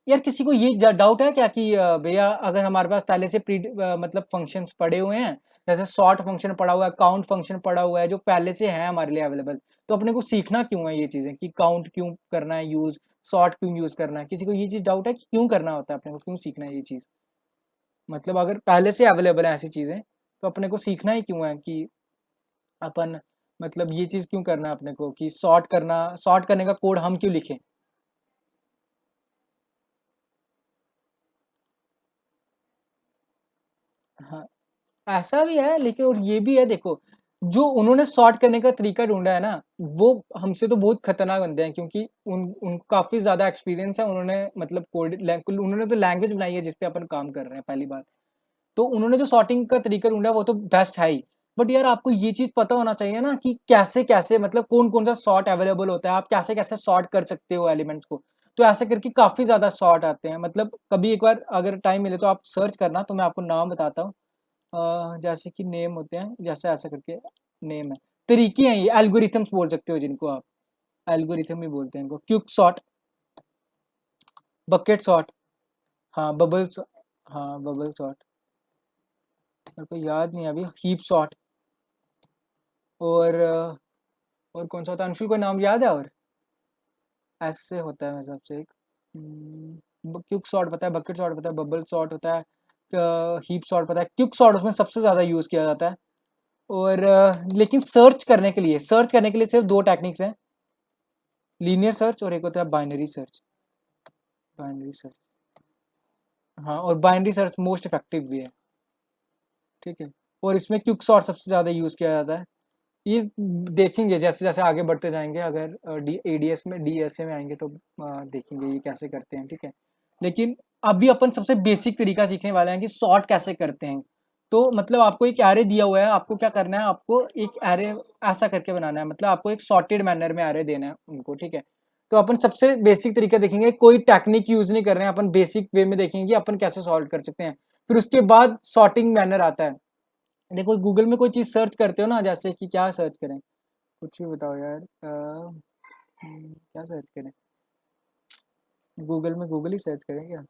यार किसी को ये डाउट है क्या कि भैया अगर हमारे पास पहले से प्री मतलब फंक्शंस पड़े हुए हैं, जैसे सॉर्ट फंक्शन पड़ा हुआ है, काउंट फंक्शन पड़ा हुआ है, जो पहले से है हमारे लिए अवेलेबल, तो अपने को सीखना क्यों है ये चीजें, कि काउंट क्यों करना है यूज, सॉर्ट क्यों यूज करना है? किसी को ये चीज डाउट है कि क्यों करना होता है, अपने को क्यों सीखना है ये चीज? मतलब अगर पहले से अवेलेबल है ऐसी चीजें, तो अपने को सीखना ही क्यों है कि अपन, मतलब ये चीज क्यों करना है अपने को, कि सॉर्ट करना, सॉर्ट करने का कोड हम क्यों लिखें? हाँ, ऐसा भी है, लेकिन और ये भी है, देखो, जो उन्होंने सॉर्ट करने का तरीका ढूंढा है ना, वो हमसे तो बहुत खतरनाक बनते हैं, क्योंकि उनको काफी ज्यादा एक्सपीरियंस है, उन्होंने मतलब कोड, उन्होंने तो लैंग्वेज बनाई है जिसपे अपन काम कर रहे हैं पहली बात। तो उन्होंने जो सॉर्टिंग का तरीका ढूंढा वो तो बेस्ट है ही। बट यार आपको ये चीज पता होना चाहिए ना कि कैसे कैसे, मतलब कौन कौन सा सॉर्ट अवेलेबल होता है, आप कैसे कैसे सॉर्ट कर सकते हो एलिमेंट्स को। तो ऐसे करके काफी ज्यादा सॉर्ट आते हैं, मतलब कभी एक बार अगर टाइम मिले तो आप सर्च करना, तो मैं आपको नाम बताता हूँ। जैसे कि नेम होते हैं, जैसे ऐसा करके नेम है, तरीके हैं ये, एल्गोरिथम्स बोल सकते हो जिनको आप, एल्गोरिथम ही बोलते हैं इनको। क्विक सॉर्ट, बकेट सॉर्ट, हाँ बबल, हाँ बबल सॉर्ट, मेरे को याद नहीं है अभी, हीप सॉर्ट, और और कौन सा होता है, अंशुल को नाम याद है? और ऐसे होता है मेरे हिसाब से एक, क्विक सॉर्ट पता है, बकेट सॉर्ट पता है, बबल सॉर्ट होता है, हीप सॉर्ट पता है, क्विक सॉर्ट उसमें सबसे ज़्यादा यूज़ किया जाता है। और लेकिन सर्च करने के लिए सिर्फ दो टेक्निक्स हैं, लीनियर सर्च और एक होता है बाइनरी सर्च, बाइनरी सर्च, हाँ, और बाइनरी सर्च मोस्ट इफेक्टिव भी है, ठीक है। और इसमें क्विक सॉर्ट सबसे ज़्यादा यूज़ किया जाता है। ये देखेंगे जैसे जैसे आगे बढ़ते जाएंगे, अगर डी एडीएस में डीएसए में आएंगे तो देखेंगे ये कैसे करते हैं, ठीक है। लेकिन अभी अपन सबसे बेसिक तरीका सीखने वाले हैं कि सॉर्ट कैसे करते हैं। तो मतलब आपको एक एरे दिया हुआ है, आपको क्या करना है, आपको एक एरे ऐसा करके बनाना है, मतलब आपको एक सॉर्टेड मैनर में एरे देना है उनको, ठीक है। तो अपन सबसे बेसिक तरीका देखेंगे, कोई टेक्निक यूज नहीं कर रहे हैं, अपन बेसिक वे में देखेंगे कि अपन कैसे सॉल्व कर सकते हैं। फिर उसके बाद सॉर्टिंग मैनर आता है। देखो गूगल में कोई चीज़ सर्च करते हो ना, जैसे कि क्या सर्च करें, कुछ भी बताओ यार, क्या सर्च करें, गूगल में गूगल ही सर्च करें क्या,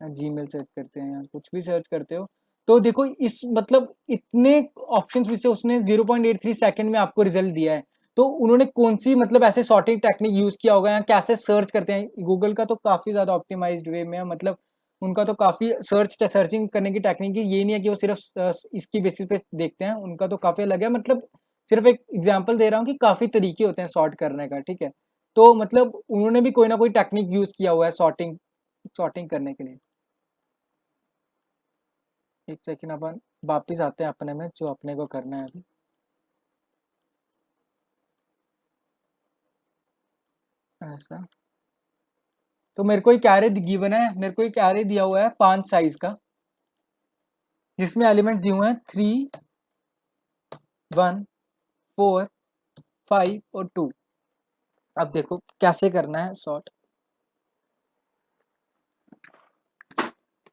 जीमेल सर्च करते हैं या कुछ भी सर्च करते हो, तो देखो इस मतलब इतने ऑप्शंस में से उसने 0.83 सेकंड में आपको रिजल्ट दिया है। तो उन्होंने कौन सी मतलब ऐसे सॉर्टिंग टेक्निक यूज किया होगा, या कैसे सर्च करते हैं, गूगल का तो काफ़ी ज़्यादा ऑप्टिमाइज्ड वे में है, मतलब उनका तो काफ़ी सर्चिंग करने की टेक्निक है, ये नहीं है कि वो सिर्फ इसकी बेसिस पे देखते हैं, उनका तो काफ़ी अलग है, मतलब सिर्फ एक एग्जाम्पल दे रहा हूँ कि काफ़ी तरीके होते हैं सॉर्ट करने का, ठीक है। तो मतलब उन्होंने भी कोई ना कोई टेक्निक यूज किया हुआ है सॉर्टिंग सॉर्टिंग करने के लिए। एक सेकंड, अपन वापिस आते हैं अपने में, जो अपने को करना है अभी, ऐसा। तो मेरे को एक एरे गिवन है, मेरे को एक एरे दिया हुआ है 5 साइज का, जिसमें एलिमेंट्स दिए हुए हैं 3, 1, 4, 5 और 2। अब देखो कैसे करना है सॉर्ट,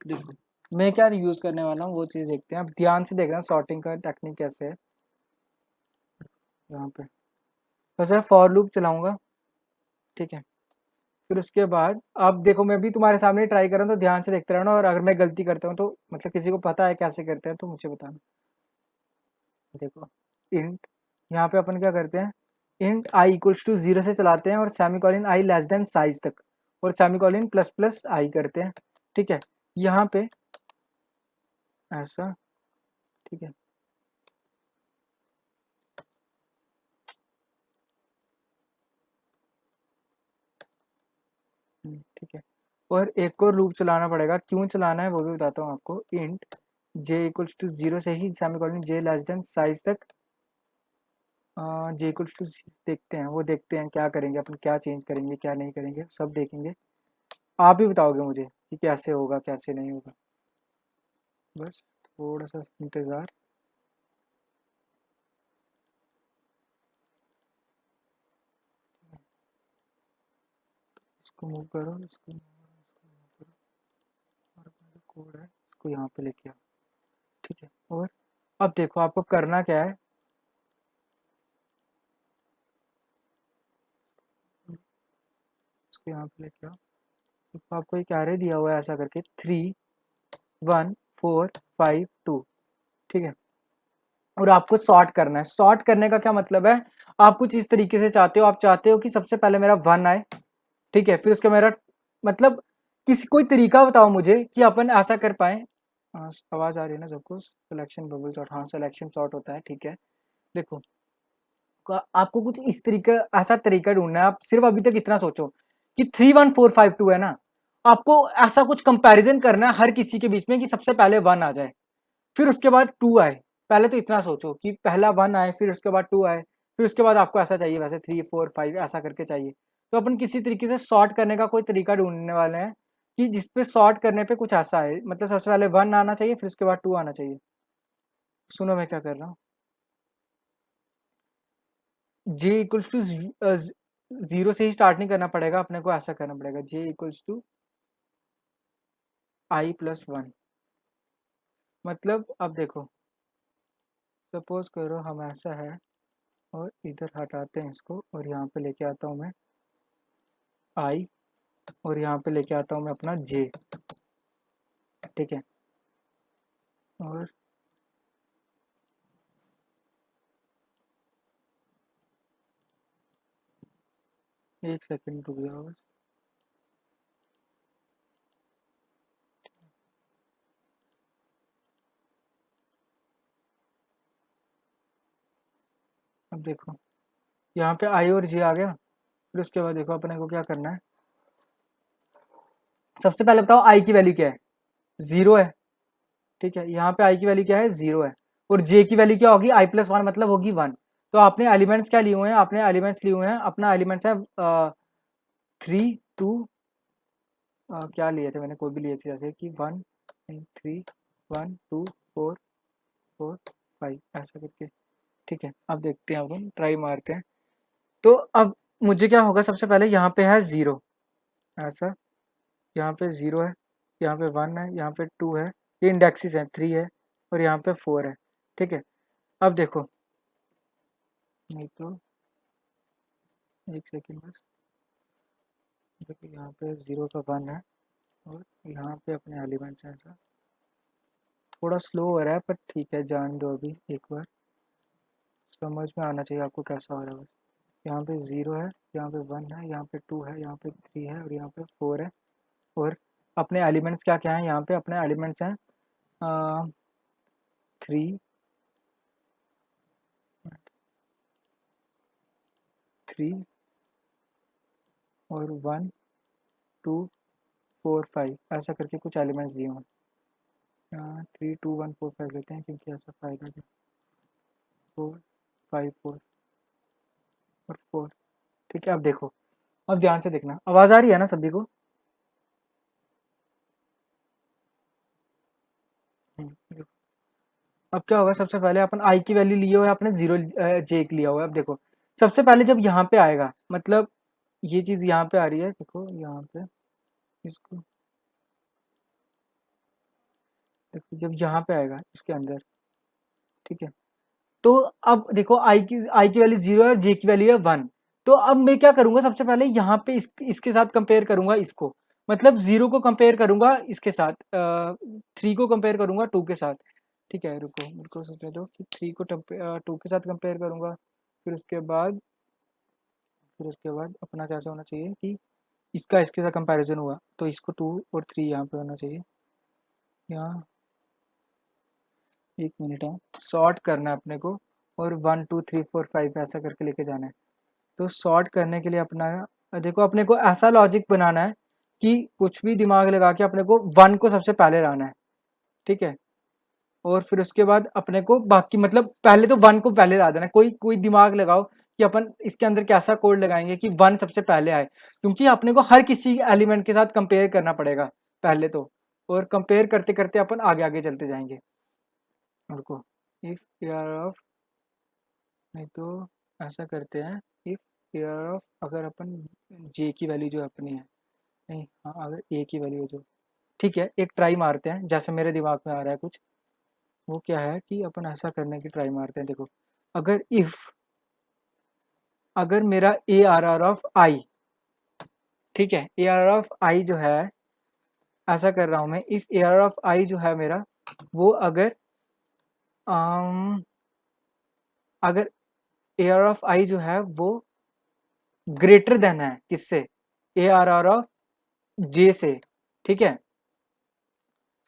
देखो मैं क्या यूज करने वाला हूँ वो चीज देखते हैं, अब ध्यान से देखना सॉर्टिंग का टेक्निक कैसे है। यहाँ पे वैसे फॉर लूप चलाऊंगा, ठीक है। फिर उसके बाद अब देखो मैं भी तुम्हारे सामने ट्राई कर रहा हूँ, तो ध्यान से देखते रहना, और अगर मैं गलती करता हूँ तो मतलब किसी को पता है कैसे करते हैं तो मुझे बताना। देखो इंट, यहाँ पे अपन क्या करते हैं, इंट आई इक्वल्स टू 0 से चलाते हैं, और सेमीकोलन आई लेस देन साइज तक, और सेमीकोलन प्लस प्लस आई करते हैं, ठीक है। यहाँ पे ऐसा, ठीक है। ठीक है। और एक और लूप चलाना पड़ेगा, क्यों चलाना है वो भी बताता हूँ आपको। इंट जे इक्वल्स टू 0 से ही सेमीकोलन जे लेस देन साइज तक, जे इक्वल्स टू, देखते हैं वो, देखते हैं क्या करेंगे अपन, क्या चेंज करेंगे क्या नहीं करेंगे सब देखेंगे। आप ही बताओगे मुझे कि कैसे होगा कैसे नहीं होगा, बस थोड़ा सा इंतज़ार। इसको मूव करो, इसको move करो, इसको move करो, और अपना जो कोड है इसको यहाँ पे लेके आओ, ठीक है। और अब देखो आपको करना क्या है, इसको यहाँ पे लेके आओ। तो आपको एक एरे दिया हुआ है ऐसा करके, 3, 1, 4, 5, 2, ठीक है। और आपको सॉर्ट करना है, सॉर्ट करने का क्या मतलब है, आप कुछ इस तरीके से चाहते हो, आप चाहते हो कि सबसे पहले मेरा 1 आए, ठीक है, फिर उसका मेरा मतलब किसी कोई तरीका बताओ मुझे कि अपन ऐसा कर पाए। आवाज आ रही है ना सबको, सिलेक्शन बबल सॉर्ट, हाँ सिलेक्शन सॉर्ट होता है, ठीक है। देखो आपको कुछ इस तरीका, ऐसा तरीका ढूंढना है, आप सिर्फ अभी तक इतना सोचो कि 3, 1, 4, 5, 2 है ना, आपको ऐसा कुछ कंपैरिजन करना है हर किसी के बीच में कि सबसे पहले 1 आ जाए, फिर उसके बाद 2 आए। पहले तो इतना सोचो कि पहला 1 आए, फिर उसके बाद 2 आए, फिर उसके बाद आपको ऐसा चाहिए, वैसे 3, 4, 5 ऐसा करके चाहिए। तो अपन किसी तरीके से सॉर्ट करने का कोई तरीका ढूंढने वाले हैं कि जिसपे सॉर्ट करने पे कुछ ऐसा है, मतलब सबसे पहले 1 आना चाहिए, फिर उसके बाद 2 आना चाहिए। सुनो मैं क्या कर रहा हूँ, जे इक्वल्स टू 0 से ही स्टार्ट नहीं करना पड़ेगा अपने को, ऐसा करना पड़ेगा जे इक्वल्स टू आई प्लस 1। मतलब अब देखो सपोज करो हम ऐसा है और इधर हटाते हैं इसको और यहाँ पे लेके आता हूँ मैं आई और यहाँ पे लेके आता हूँ मैं अपना जे, ठीक है। और एक सेकंड रुक जाओ बस। अब देखो यहाँ पे आई और जे आ गया। फिर उसके बाद देखो अपने को क्या करना है, सबसे पहले बताओ आई की वैल्यू क्या है, 0 है, ठीक है। यहाँ पे आई की वैल्यू क्या है, 0 है। और जे की वैल्यू क्या होगी, i+1 मतलब होगी 1। तो आपने एलिमेंट्स क्या लिए हुए हैं, आपने एलिमेंट्स लिए हुए हैं, अपना एलिमेंट्स है 3 2 क्या लिए थे मैंने, कोई भी लिए थे जैसे कि 1 3 1 2 4 4 5 ऐसा करके, ठीक है। अब देखते हैं, अपन ट्राई मारते हैं। तो अब मुझे क्या होगा, सबसे पहले यहाँ पे है 0 ऐसा, यहाँ पे 0 है, यहाँ पे 1 है, यहाँ पे 2 है, ये इंडेक्सेस हैं, 3 है और यहाँ पे 4 है, ठीक है। अब देखो, नहीं तो एक सेकेंड बस, देखो यहाँ पे 0 का 1 है और यहाँ पे अपने एलिमेंट्स हैं ऐसा। थोड़ा स्लो हो रहा है पर ठीक है, जान दो, अभी एक बार समझ में आना चाहिए आपको कैसा हो रहा है बस। यहाँ पे 0 है, यहाँ पे 1 है, यहाँ पे 2 है, यहाँ पे 3 है और यहाँ पे 4 है। और अपने एलिमेंट्स क्या क्या हैं, यहाँ पे अपने एलिमेंट्स हैं 3 3 और 1 2 4 5 ऐसा करके कुछ एलिमेंट्स दिए हुए हैं। 3 2 1 4 5 लेते हैं क्योंकि ऐसा फायदा क्या, 4 5 4 और 4, ठीक है। अब देखो, अब ध्यान से देखना, आवाज़ आ रही है ना सभी को? देखो। अब क्या होगा, सबसे पहले अपन आई की वैल्यू लिए हुए हैं, आपने 0 जे लिया हुआ है। अब देखो सबसे पहले जब यहाँ पे आएगा, मतलब ये चीज़ यहाँ पे आ रही है, देखो यहाँ पे इसको, देखो जब यहाँ पे आएगा इसके अंदर, ठीक है। तो अब देखो आई की वैल्यू 0 है और जे की वैल्यू है 1। तो अब मैं क्या करूंगा, सबसे पहले यहाँ पे इसके साथ कंपेयर करूंगा इसको, मतलब 0 को कंपेयर करूंगा इसके साथ, 3 को कंपेयर करूंगा 2 के साथ, ठीक है। रुको मेरे को सोचने दो कि 3 को 2 के साथ कंपेयर करूंगा। फिर उसके बाद, अपना कैसा होना चाहिए कि इसका इसके साथ कंपैरिजन हुआ तो इसको 2 और 3 यहाँ पे होना चाहिए। यहाँ एक मिनट है, सॉर्ट करना है अपने को और 1 2 3 4 5 ऐसा करके लेके जाना है। तो सॉर्ट करने के लिए अपना, देखो अपने को ऐसा लॉजिक बनाना है कि कुछ भी दिमाग लगा के अपने को 1 को सबसे पहले लाना है, ठीक है। और फिर उसके बाद अपने को बाकी, मतलब पहले तो 1 को पहले ला देना है। कोई कोई दिमाग लगाओ कि अपन इसके अंदर कैसा कोड लगाएंगे कि 1 सबसे पहले आए, क्योंकि अपने को हर किसी एलिमेंट के साथ कंपेयर करना पड़ेगा पहले तो। और कंपेयर करते करते अपन आगे आगे चलते जाएंगे। रुको, इफ एयर ऑफ, नहीं तो ऐसा करते हैं, इफ एयर ऑफ, अगर अपन जे की वैल्यू जो अपनी है, नहीं हाँ, अगर ए की वैल्यू जो, ठीक है, एक ट्राई मारते हैं, जैसे मेरे दिमाग में आ रहा है कुछ, वो क्या है कि अपन ऐसा करने की ट्राई मारते हैं। देखो अगर इफ, अगर मेरा ए आर आर ऑफ आई, ठीक है, ए आर ऑफ आई जो है, ऐसा कर रहा हूं मैं, इफ ए आर ऑफ आई जो है मेरा, वो अगर अगर ए आर ऑफ आई जो है वो ग्रेटर देन है किससे, ए आर आर ऑफ जे से, ठीक है।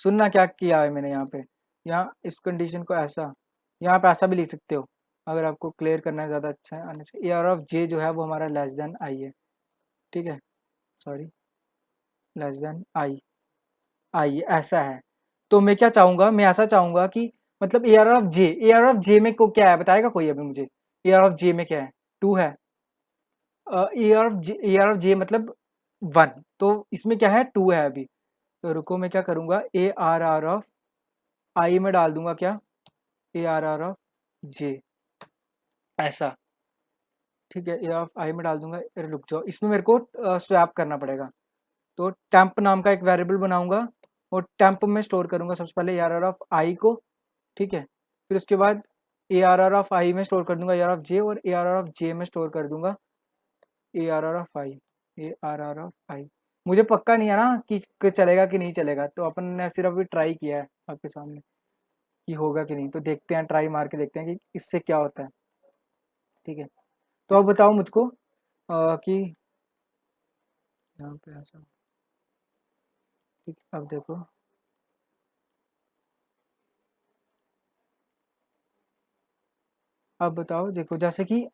सुनना क्या किया है मैंने यहाँ पे, यहाँ इस कंडीशन को ऐसा, यहाँ पे ऐसा भी लिख सकते हो अगर आपको क्लियर करना है, ज़्यादा अच्छा है आने से। ए आर ऑफ जे जो है वो हमारा लेस देन आई है, ठीक है, सॉरी, लेस देन आई, आई ऐसा है। तो मैं क्या चाहूँगा, मैं ऐसा चाहूँगा कि मतलब A R of J, A R of J में को क्या है बताएगा कोई अभी मुझे, ए आर ऑफ जे में क्या है, 2 है। ए आर ऑफ जे मतलब 1, तो इसमें क्या है, 2 है अभी। तो रुको मैं क्या करूँगा, ए आर आर ऑफ आई में डाल दूंगा क्या, ए आर आर ऑफ जे ऐसा, ठीक है, ए ऑफ आई में डाल दूंगा। अरे रुक जाओ, इसमें मेरे को स्वैप करना पड़ेगा। तो टेम्प नाम का एक वेरिएबल बनाऊंगा और टेम्प में स्टोर करूंगा सबसे पहले A R R of I को, ठीक है। फिर उसके बाद A R R of I में स्टोर कर दूंगा ए आर ऑफ जे, और A R R of J में स्टोर कर दूंगा A R R of I. A R R of I मुझे पक्का नहीं है ना कि चलेगा कि नहीं चलेगा, तो अपन ने सिर्फ अभी ट्राई किया है आपके सामने कि होगा कि नहीं, तो देखते हैं, ट्राई मार के देखते हैं कि इससे क्या होता है। ठीक है, तो अब बताओ मुझको कि यहाँ पे ऐसा, ठीक अब देखो, अब बताओ देखो, जैसे कि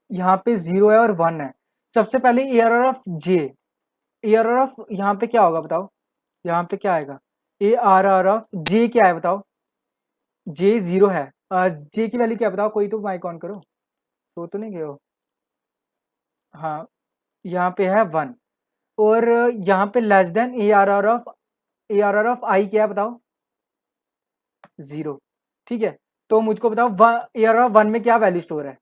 यहाँ पे 0 है और 1 है। सबसे पहले A R R of J, A R R of यहाँ पे क्या होगा बताओ, यहाँ पे क्या आएगा, A R R of J क्या है बताओ, जे 0 है। जे की वैल्यू क्या है बताओ, कोई तो माइक ऑन करो, सो तो नहीं गए हो। हाँ, यहाँ पे है 1, और यहाँ पे less than A R R of I क्या है बताओ, 0। ठीक है, तो मुझको बताओ ए आर आर ऑफ 1 में क्या वैल्यू स्टोर है,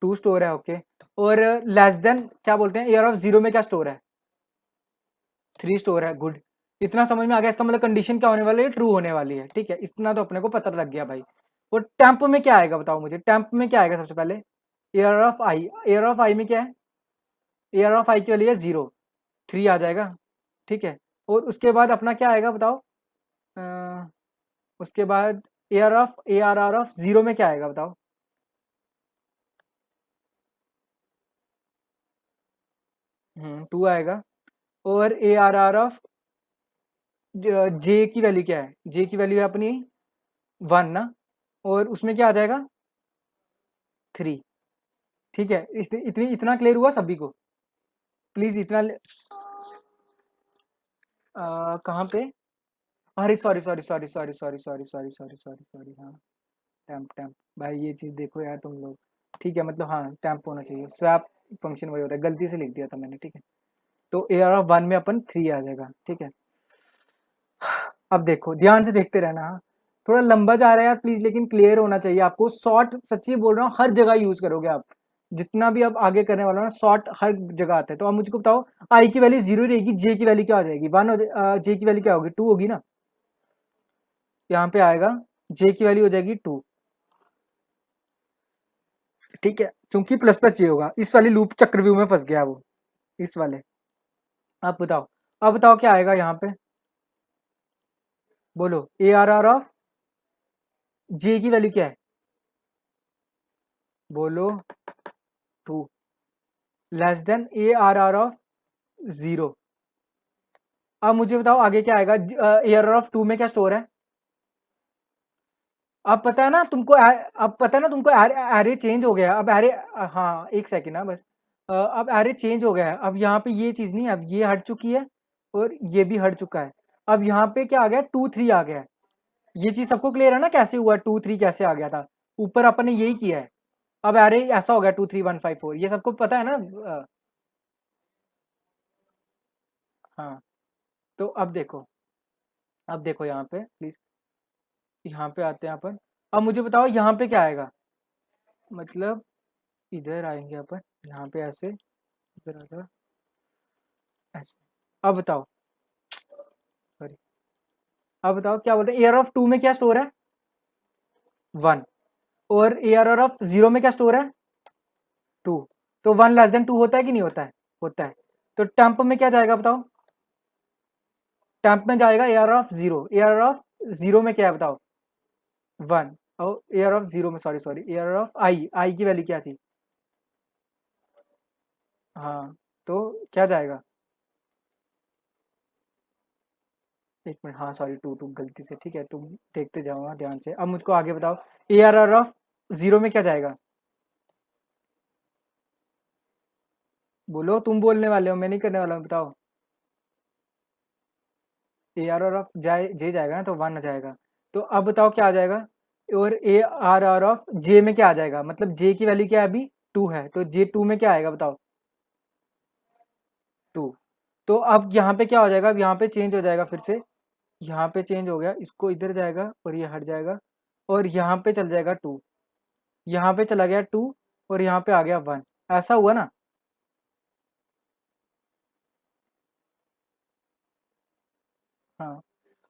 2 स्टोर है, ओके। और लेस देन क्या बोलते हैं, ए आर ऑफ 0 में क्या स्टोर है, 3 स्टोर है, गुड। इतना समझ में आ गया, इसका मतलब कंडीशन क्या होने वाली है, ट्रू होने वाली है। ठीक है, इतना तो अपने को पता लग गया भाई। और टेम्प में क्या आएगा बताओ मुझे, टेम्प में क्या आएगा सबसे पहले, A R of I, A R of I में क्या है, ए आर ऑफ आई की वैल्यू है 0, 3 आ जाएगा। ठीक है, और उसके बाद अपना क्या आएगा बताओ, उसके बाद ए आर आर ऑफ 0 में क्या आएगा बताओ, 2 आएगा। और A R R of J की वैल्यू क्या है, जे की वैल्यू है अपनी 1 ना, और उसमें क्या आ जाएगा, 3। ठीक है, इतना क्लियर हुआ सभी को, प्लीज इतना कहाँ पे, अरे sorry sorry sorry sorry sorry sorry sorry sorry sorry sorry, हाँ, टैम्प टैम्प भाई, ये चीज़ देखो यार तुम लोग। ठीक है, मतलब हाँ टैम्प होना चाहिए, स्वैप फंक्शन वही होता है, गलती से लिख दिया था मैंने। ठीक है, तो ए आर ऑफ 1 में अपन 3 आ जाएगा। ठीक है, अब देखो ध्यान से देखते रहना, हाँ थोड़ा लंबा जा रहा है यार प्लीज, लेकिन क्लियर होना चाहिए आपको। शॉर्ट सच्ची बोल रहा हूँ, हर जगह यूज करोगे आप, जितना भी आप आगे करने वाला हो ना, शॉर्ट हर जगह आता है। तो अब मुझको बताओ, आई की वैल्यू 0 रहेगी, जे की वैल्यू क्या हो जाएगी, 1 हो जाए, जे की वैल्यू क्या होगी, 2 होगी ना, यहाँ पे आएगा जे की वैल्यू हो जाएगी 2। ठीक है, क्योंकि प्लस प्लस ये होगा, इस वाली लूप चक्रव्यूह में फंस गया वो, इस वाले। अब बताओ, अब बताओ क्या आएगा यहाँ पे, बोलो, A R R of J की वैल्यू क्या है, बोलो, 2, less than A R R of 0। अब मुझे बताओ आगे क्या आएगा, ए आर आर ऑफ 2 में क्या स्टोर है, अब पता है ना तुमको, अब पता है ना तुमको, एरे चेंज हो गया अब, एरे, हाँ एक सेकेंड ना बस, अब एरे चेंज हो गया है, अब यहाँ पे ये चीज़ नहीं, अब ये हट चुकी है, और ये भी हट चुका है। अब यहाँ पे क्या आ गया, 2 3 आ गया है। ये चीज़ सबको क्लियर है ना, कैसे हुआ 2 3 कैसे आ गया था, ऊपर अपन ने यही किया है। अब एरे ऐसा हो गया 2 3 1 5 4, ये सबको पता है ना। हाँ, तो अब देखो यहाँ पे प्लीज, यहाँ पे आते हैं अपन। अब मुझे बताओ यहाँ पे क्या आएगा, मतलब इधर आएंगे अपन, यहाँ पे ऐसे, इधर आएगा ऐसे। अब बताओ, सॉरी, अब बताओ क्या बोलते हैं, एयर ऑफ 2 में क्या स्टोर है, 1, और एयर ऑफ 0 में क्या स्टोर है, 2। तो 1 लेस देन 2 होता है कि नहीं होता है, होता है। तो टेम्प में क्या जाएगा बताओ, टेम्प में जाएगा एयर ऑफ 0, एयर ऑफ 0 में क्या है बताओ, 1, और एयर ऑफ 0 में, सॉरी सॉरी, एयर ऑफ आई, आई की वैल्यू क्या थी, हाँ, तो क्या जाएगा, एक मिनट, हाँ सॉरी, 2 2 गलती से, ठीक है तुम देखते जाओ हाँ, ध्यान से। अब मुझको आगे बताओ, ए आर आर ऑफ 0 में क्या जाएगा, बोलो, तुम बोलने वाले हो, मैं नहीं करने वाला हूँ, बताओ। ए आर आर ऑफ जाए जे जाएगा ना, तो 1 आ जाएगा। तो अब बताओ क्या आ जाएगा, और A R R of J में क्या आ जाएगा, मतलब जे की वैल्यू क्या है अभी, 2 है, तो जे 2 में क्या आएगा बताओ, 2। तो अब यहाँ पे क्या हो जाएगा, अब यहाँ पे चेंज हो जाएगा फिर से, यहाँ पे चेंज हो गया, इसको इधर जाएगा और ये हट जाएगा, और यहाँ पे चल जाएगा 2, यहाँ पे चला गया 2, और यहाँ पे आ गया 1, ऐसा हुआ ना। हाँ,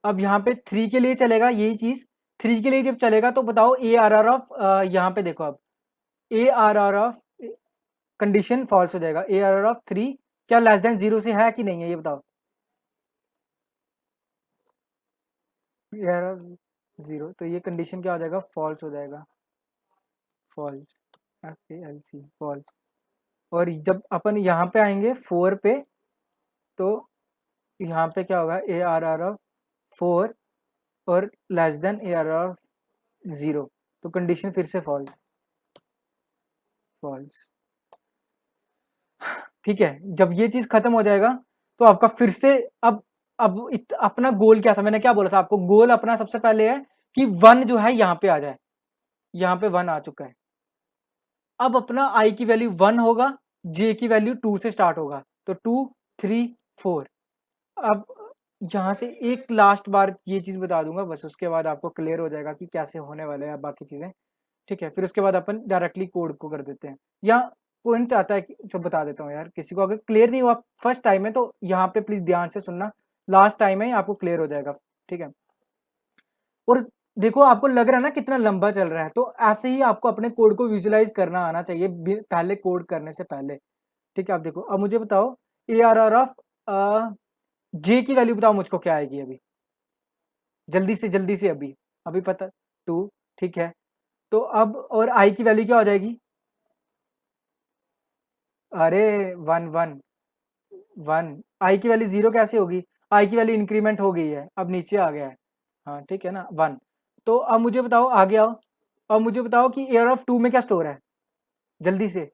अब यहाँ पे 3 के लिए चलेगा यही चीज, 3 के लिए जब चलेगा तो बताओ ए आर आर ऑफ, यहाँ पे देखो अब A R R of condition false हो जाएगा। ए आर आर ऑफ 3 क्या लेस देन 0 से है कि नहीं है, ये बताओ। ए आर ऑफ 0, तो ये कंडीशन क्या हो जाएगा, फॉल्स हो जाएगा। False, F A L C, false. और जब अपन यहाँ पे आएंगे 4 पे, तो यहाँ पे क्या होगा, ए आर आर ऑफ 4 और less than A R R of 0, तो कंडीशन फिर से फॉल्स। फॉल्स, ठीक है। जब ये चीज खत्म हो जाएगा तो आपका फिर से अब अपना गोल क्या था, मैंने क्या बोला था आपको, गोल अपना सबसे पहले है कि 1 जो है यहाँ पे आ जाए। यहाँ पे 1 आ चुका है। अब अपना आई की वैल्यू 1 होगा, जे की वैल्यू 2 से स्टार्ट होगा, तो 2 3 4। अब यहाँ से एक लास्ट बार ये चीज बता दूंगा, बस उसके बाद आपको क्लियर हो जाएगा कि कैसे होने वाले हैं बाकी चीजें। ठीक है, फिर उसके बाद अपन डायरेक्टली कोड को कर देते हैं। या कौन चाहता है कि, जो बता देता हूँ यार, किसी को अगर क्लियर नहीं हुआ फर्स्ट टाइम है तो यहाँ पे प्लीज ध्यान से सुनना, लास्ट टाइम है आपको क्लियर हो जाएगा। ठीक है, और देखो आपको लग रहा है ना कितना लंबा चल रहा है, तो ऐसे ही आपको अपने कोड को विजुलाइज करना आना चाहिए पहले कोड करने से पहले। ठीक है, आप देखो, अब मुझे बताओ ए आर आर ऑफ जे की वैल्यू बताओ मुझको क्या आएगी अभी, जल्दी से अभी, अभी पता, 2। ठीक है, तो अब और आई की वैल्यू क्या हो जाएगी, अरे 1 1 1। आई की वैल्यू 0 कैसे होगी, आई की वैल्यू इंक्रीमेंट हो गई है, अब नीचे आ गया है। हाँ ठीक है ना, 1। तो अब मुझे बताओ, आगे आओ, अब मुझे बताओ कि एयर ऑफ 2 में क्या स्टोर है, जल्दी से,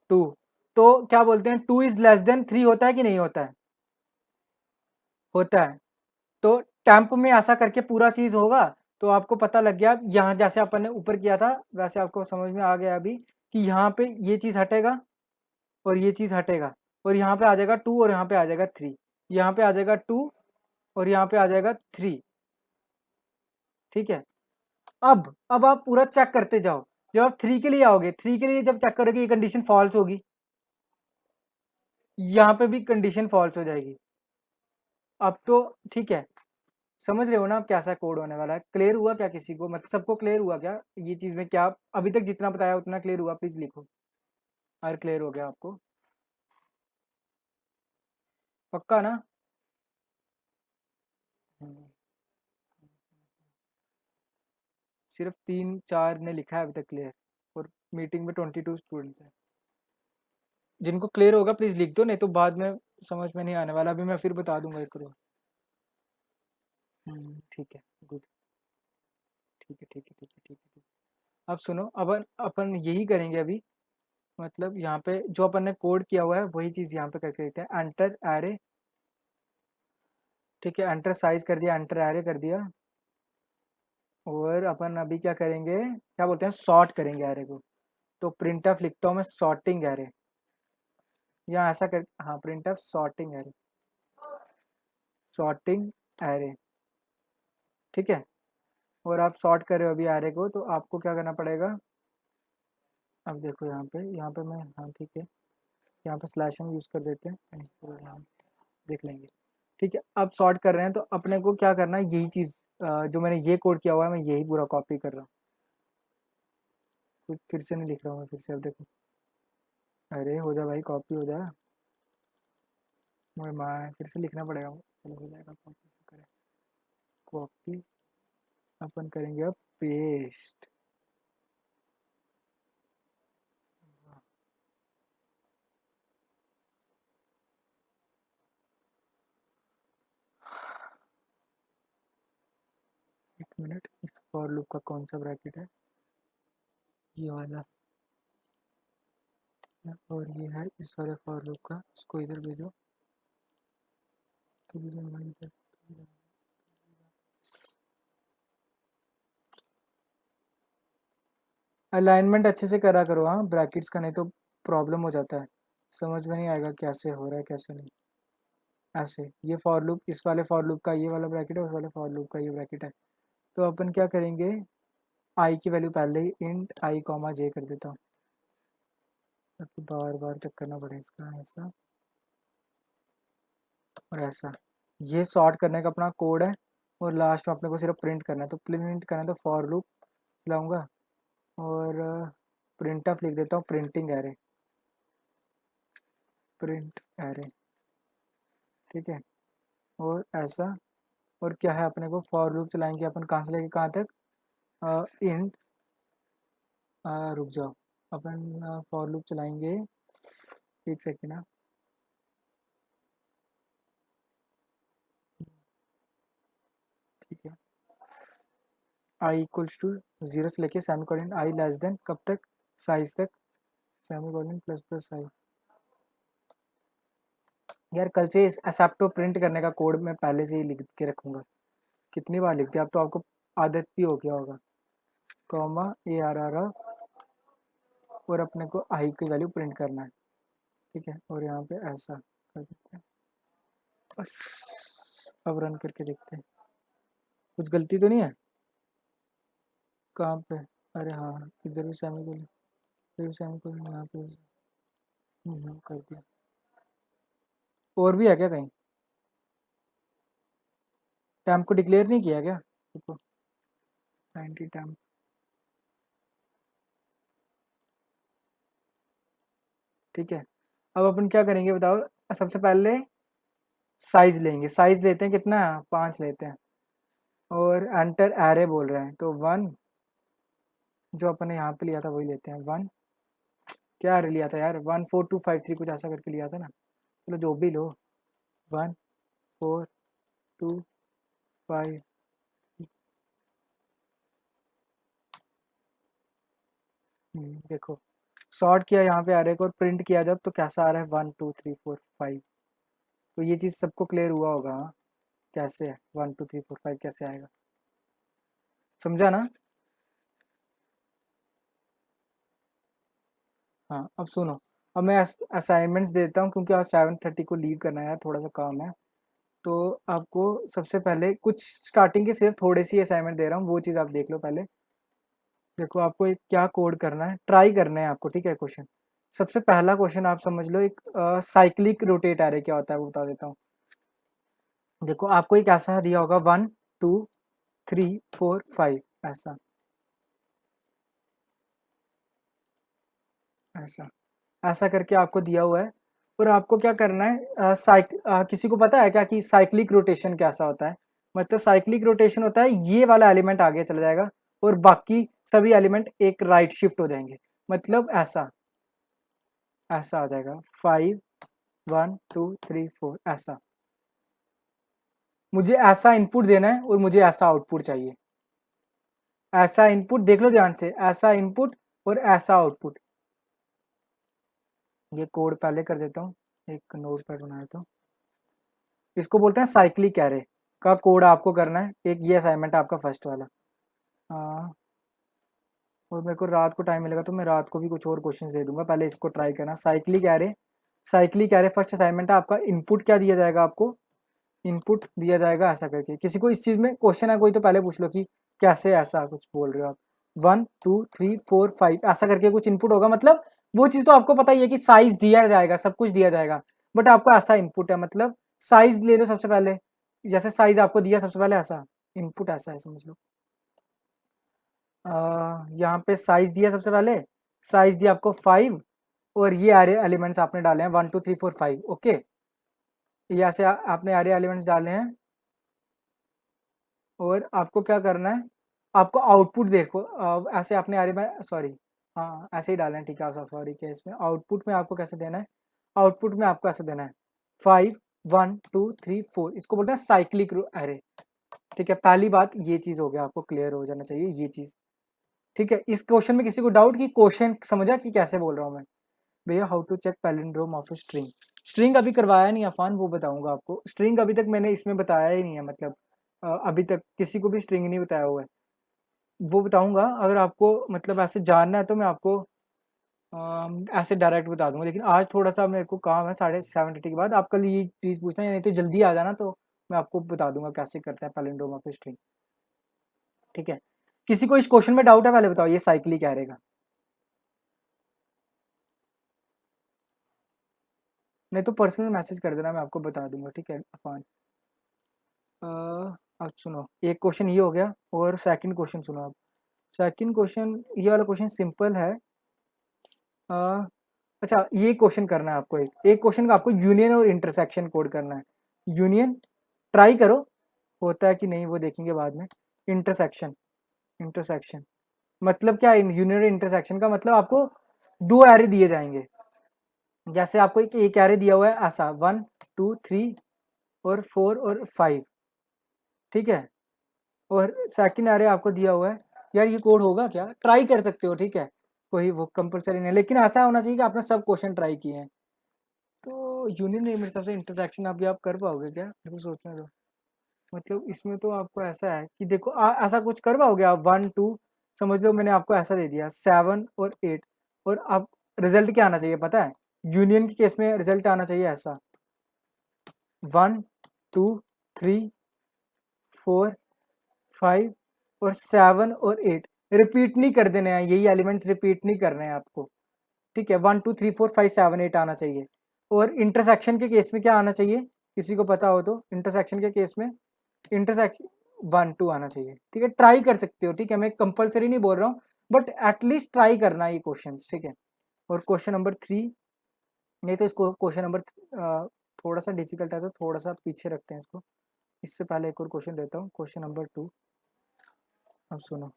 2। तो क्या बोलते हैं, 2 इज लेस देन 3 होता है कि नहीं होता है, होता है। तो टेम्प में ऐसा करके पूरा चीज होगा, तो आपको पता लग गया यहाँ, जैसे अपन ने ऊपर किया था वैसे आपको समझ में आ गया अभी कि यहाँ पे ये चीज हटेगा और ये चीज हटेगा, और यहाँ पे आ जाएगा 2 और यहाँ पे आ जाएगा 3, यहाँ पे आ जाएगा 2 और यहाँ पे आ जाएगा 3। ठीक है, अब आप पूरा चेक करते जाओ, जब आप 3 के लिए आओगे, 3 के लिए जब चेक करोगे ये कंडीशन फॉल्स होगी, यहाँ पे भी कंडीशन फॉल्स हो जाएगी। अब तो ठीक है, समझ रहे हो ना आप कैसा कोड होने वाला है, क्लियर हुआ क्या किसी को, मतलब सबको क्लियर हुआ क्या ये चीज में, क्या अभी तक जितना बताया उतना क्लियर हुआ, प्लीज लिखो अगर क्लियर हो गया आपको, पक्का ना। हम्म, सिर्फ 3 4 ने लिखा है अभी तक क्लियर, और मीटिंग में 22 स्टूडेंट्स हैं। जिनको क्लियर होगा प्लीज लिख दो, नहीं तो बाद में समझ में नहीं आने वाला, अभी मैं फिर बता दूंगा एक करो। ठीक है, गुड, ठीक है ठीक है ठीक है ठीक है ठीक है। अब सुनो, अपन अपन यही करेंगे अभी, मतलब यहाँ पे जो अपन ने कोड किया हुआ है वही चीज यहाँ पे करके देते हैं, एंटर एरे। ठीक है, एंटर साइज कर दिया, एंटर एरे कर दिया, और अपन अभी क्या करेंगे, क्या बोलते हैं, सॉर्ट करेंगे एरे को। तो प्रिंट एफ लिखता हूँ मैं, सॉर्टिंग एरे, या ऐसा कर, हाँ print F sorting array, sorting array. ठीक है, और आप सॉर्ट कर रहे हो अभी एरे को, तो आपको क्या करना पड़ेगा, अब देखो यहाँ पे मैं, हाँ ठीक है, यहाँ पे स्लैश हम यूज़ कर देते हैं, देख लेंगे। ठीक है, अब सॉर्ट कर रहे हैं तो अपने को क्या करना है, यही चीज़ जो मैंने ये कोड किया हुआ है मैं यही पूरा कॉपी कर रहा हूँ, कुछ फिर से नहीं लिख रहा हूँ मैं, फिर से अब देखो, अरे हो जा भाई, कॉपी हो जा, मैं फिर से लिखना पड़ेगा, चलो हो जाएगा, कॉपी करें, कॉपी, अपन करेंगे अब पेस्ट। एक मिनट, इस फॉर लूप का कौन सा ब्रैकेट है, ये वाला, और ये है इस वाले फॉर लूप का, इसको इधर भेजो, तो भेजो हमारे इधर। अलाइनमेंट अच्छे से करा करो हाँ ब्रैकेट्स का, नहीं तो प्रॉब्लम हो जाता है, समझ में नहीं आएगा कैसे हो रहा है कैसे नहीं। ऐसे ये फॉर लूप, इस वाले फॉर लूप का ये वाला ब्रैकेट है, उस वाले फॉर लूप का ये ब्रैकेट है। तो अपन क्या करेंगे, आई की वैल्यू पहले ही इंट आई कॉमा जे कर देता हूँ, ताकि बार बार चेक करना पड़े इसका, ऐसा और ऐसा। ये सॉर्ट करने का अपना कोड है, और लास्ट में अपने को सिर्फ प्रिंट करना है, तो प्रिंट करना है तो फॉर लूप चलाऊँगा और प्रिंट ऑफ लिख देता हूँ, प्रिंटिंग एरे, प्रिंट एरे, ठीक है। और ऐसा, और क्या है अपने को, फॉर लूप चलाएंगे अपन कहाँ से लेके कहाँ तक, इंट, रुक जाओ, अपन फॉर लूप चलाएंगे, एक सेकेंड ना, ठीक है। आई इक्वल्स टू 0 से लेके सेमी कॉलन आई लेस देन कब तक, साइज तक, सेमी कॉलन प्लस प्लस आई। यार कल से एसेप्टो प्रिंट करने का कोड मैं पहले से ही लिख के रखूँगा, कितनी बार लिखते हैं, अब तो आपको आदत भी हो गया होगा। कॉमा ARR और अपने को आई की वैल्यू प्रिंट करना है, ठीक है। और यहाँ पे ऐसा कर देते हैं बस। अब रन करके देखते हैं, कुछ गलती तो नहीं है, कहाँ पे, अरे हाँ इधर भी सेमी कोलन, इधर भी सेमी कोलन, यहाँ पे भी। कर दिया। और भी है क्या कहीं, टैम्प को डिक्लेयर नहीं किया क्या, देखो 90 टैम्प, ठीक है। अब अपन क्या करेंगे बताओ, सबसे पहले साइज लेंगे, साइज लेते हैं कितना, 5 लेते हैं, और एंटर एरे बोल रहे हैं तो 1, जो अपन ने यहाँ पे लिया था वही लेते हैं 1, क्या एरे लिया था यार, 14253 कुछ ऐसा करके लिया था ना, चलो जो भी लो, 14253। देखो सॉर्ट किया यहाँ पे एरे को और प्रिंट किया जब, तो कैसा आ रहा है 1 2 3 4 5, तो ये चीज़ सबको क्लियर हुआ होगा, हाँ? कैसे है 1 2 3 4 5 कैसे आएगा, समझा ना। हाँ अब सुनो, अब मैं असाइनमेंट्स देता हूँ क्योंकि आज 7:30 को लीव करना है, थोड़ा सा काम है। तो आपको सबसे पहले कुछ स्टार्टिंग के सिर्फ थोड़े सी असाइनमेंट दे रहा हूँ, वो चीज़ आप देख लो पहले। देखो आपको एक क्या कोड करना है, ट्राई करना है आपको, ठीक है। क्वेश्चन, सबसे पहला क्वेश्चन आप समझ लो, एक साइक्लिक रोटेट एरे क्या होता है वो बता देता हूँ। देखो आपको एक ऐसा दिया होगा 1 2 3 4 5, ऐसा ऐसा ऐसा करके आपको दिया हुआ है। और आपको क्या करना है, किसी को पता है क्या कि साइक्लिक रोटेशन कैसा होता है, मतलब साइक्लिक रोटेशन होता है ये वाला एलिमेंट आगे चला जाएगा और बाकी सभी एलिमेंट एक राइट शिफ्ट हो जाएंगे, मतलब ऐसा ऐसा आ जाएगा 5 1 2 3 4, ऐसा। मुझे ऐसा इनपुट देना है और मुझे ऐसा आउटपुट चाहिए, ऐसा इनपुट देख लो ध्यान से, ऐसा इनपुट और ऐसा आउटपुट। ये कोड पहले कर देता हूँ, एक नोट पैड बनाया था, इसको बोलते हैं साइक्लिक एरे का कोड आपको करना है, एक ये असाइनमेंट है आपका फर्स्ट वाला। हाँ, और मेरे को रात को टाइम मिलेगा तो मैं रात को भी कुछ और क्वेश्चंस दे दूंगा, पहले इसको ट्राई करना। Cyclic array, cyclic array first assignment है आपका। इनपुट क्या दिया जाएगा आपको, इनपुट दिया जाएगा ऐसा करके, किसी को इस चीज़ में क्वेश्चन है कोई तो पहले पूछ लो कि कैसे ऐसा कुछ बोल रहे हो आप। 1 2 3 4 5 ऐसा करके कुछ इनपुट होगा, मतलब वो चीज़ तो आपको पता ही है कि साइज दिया जाएगा, सब कुछ दिया जाएगा, बट आपको ऐसा इनपुट है, मतलब साइज ले लो सबसे पहले, जैसे साइज आपको दिया सबसे पहले ऐसा इनपुट, ऐसा है समझ लो। यहाँ पे साइज दिया सबसे पहले, साइज दिया आपको 5, और ये आरे एलिमेंट्स आपने डाले हैं 1 2 3 4 5, ओके। ये ऐसे आपने आरे एलिमेंट्स डाले हैं, और आपको क्या करना है, आपको आउटपुट देखो, ऐसे आपने आरे में, सॉरी, हाँ ऐसे ही डालें, ठीक है, सॉरी केस में आउटपुट में आपको कैसे देना है, आउटपुट में आपको ऐसे देना है 5 1 2 3 4, इसको बोलते हैं साइक्लिक एरे, ठीक है। पहली बात ये चीज़ हो गया, आपको क्लियर हो जाना चाहिए ये चीज़, ठीक है। इस क्वेश्चन में किसी को डाउट कि क्वेश्चन समझा कि कैसे बोल रहा हूँ मैं, भैया how to check palindrome of string, string अभी करवाया नहीं अफान, वो बताऊंगा आपको, स्ट्रिंग अभी तक मैंने इसमें बताया ही नहीं है, मतलब अभी तक किसी को भी स्ट्रिंग नहीं बताया हुआ है, वो बताऊंगा। अगर आपको मतलब ऐसे जानना है तो मैं आपको ऐसे डायरेक्ट बता दूंगा, लेकिन आज थोड़ा सा मेरे को काम है 7:30 के बाद। आप कल ये चीज़ पूछना या नहीं तो जल्दी आ जाना, तो मैं आपको बता दूंगा कैसे करते हैं पैलिंड्रोम ऑफ स्ट्रिंग, ठीक है। किसी को इस क्वेश्चन में डाउट है, पहले बताओ ये साइक्लिक क्या रहेगा, नहीं तो पर्सनल मैसेज कर देना, मैं आपको बता दूंगा, ठीक है अफान। अब सुनो, एक क्वेश्चन ये हो गया और सेकंड क्वेश्चन सुनो अब। सेकंड क्वेश्चन, ये वाला क्वेश्चन सिंपल है। आ, अच्छा, ये क्वेश्चन करना है आपको, एक एक क्वेश्चन का आपको यूनियन और इंटरसेक्शन कोड करना है। यूनियन ट्राई करो, होता है कि नहीं वो देखेंगे बाद में। इंटरसेक्शन, इंटरसेक्शन मतलब क्या है? यूनियन और इंटरसेक्शन का मतलब आपको दो एरे दिए जाएंगे। जैसे आपको एक एरे दिया हुआ है ऐसा 1 2 3 और 4 और 5, ठीक है। और सेकंड एरे आपको दिया हुआ है, यार ये कोड होगा क्या, ट्राई कर सकते हो, ठीक है, कोई वो कंपलसरी नहीं, लेकिन ऐसा होना चाहिए कि आपने सब क्वेश्चन ट्राई किए हैं। तो यूनियन नहीं, मेरे हिसाब से इंटरसेक्शन अभी आप कर पाओगे क्या, मेरे को सोचने दो। मतलब इसमें तो आपको ऐसा है कि देखो ऐसा कुछ कर पाओगे आप, 1 2, समझ लो मैंने आपको ऐसा दे दिया 7 और 8, और अब रिजल्ट क्या आना चाहिए पता है? यूनियन के केस में रिजल्ट आना चाहिए ऐसा 1 2 3 4 5 और 7 और 8, रिपीट नहीं कर देने हैं, यही एलिमेंट्स रिपीट नहीं करने हैं आपको, ठीक है। 1 2 3 4 5 7 8 आना चाहिए। और इंटरसेक्शन के केस में क्या आना चाहिए, किसी को पता हो तो? इंटरसेक्शन के केस में इंटरसेक्शन 1 2 आना चाहिए, ठीक है। ट्राई कर सकते हो, ठीक है, मैं कंपलसरी नहीं बोल रहा हूँ, बट एटलीस्ट ट्राई करना ये क्वेश्चंस, ठीक है। और क्वेश्चन नंबर 3, नहीं तो इसको क्वेश्चन नंबर थोड़ा सा डिफिकल्ट है तो थोड़ा सा पीछे रखते हैं इसको। इससे पहले एक और क्वेश्चन देता हूँ, क्वेश्चन नंबर 2। अब सुनो,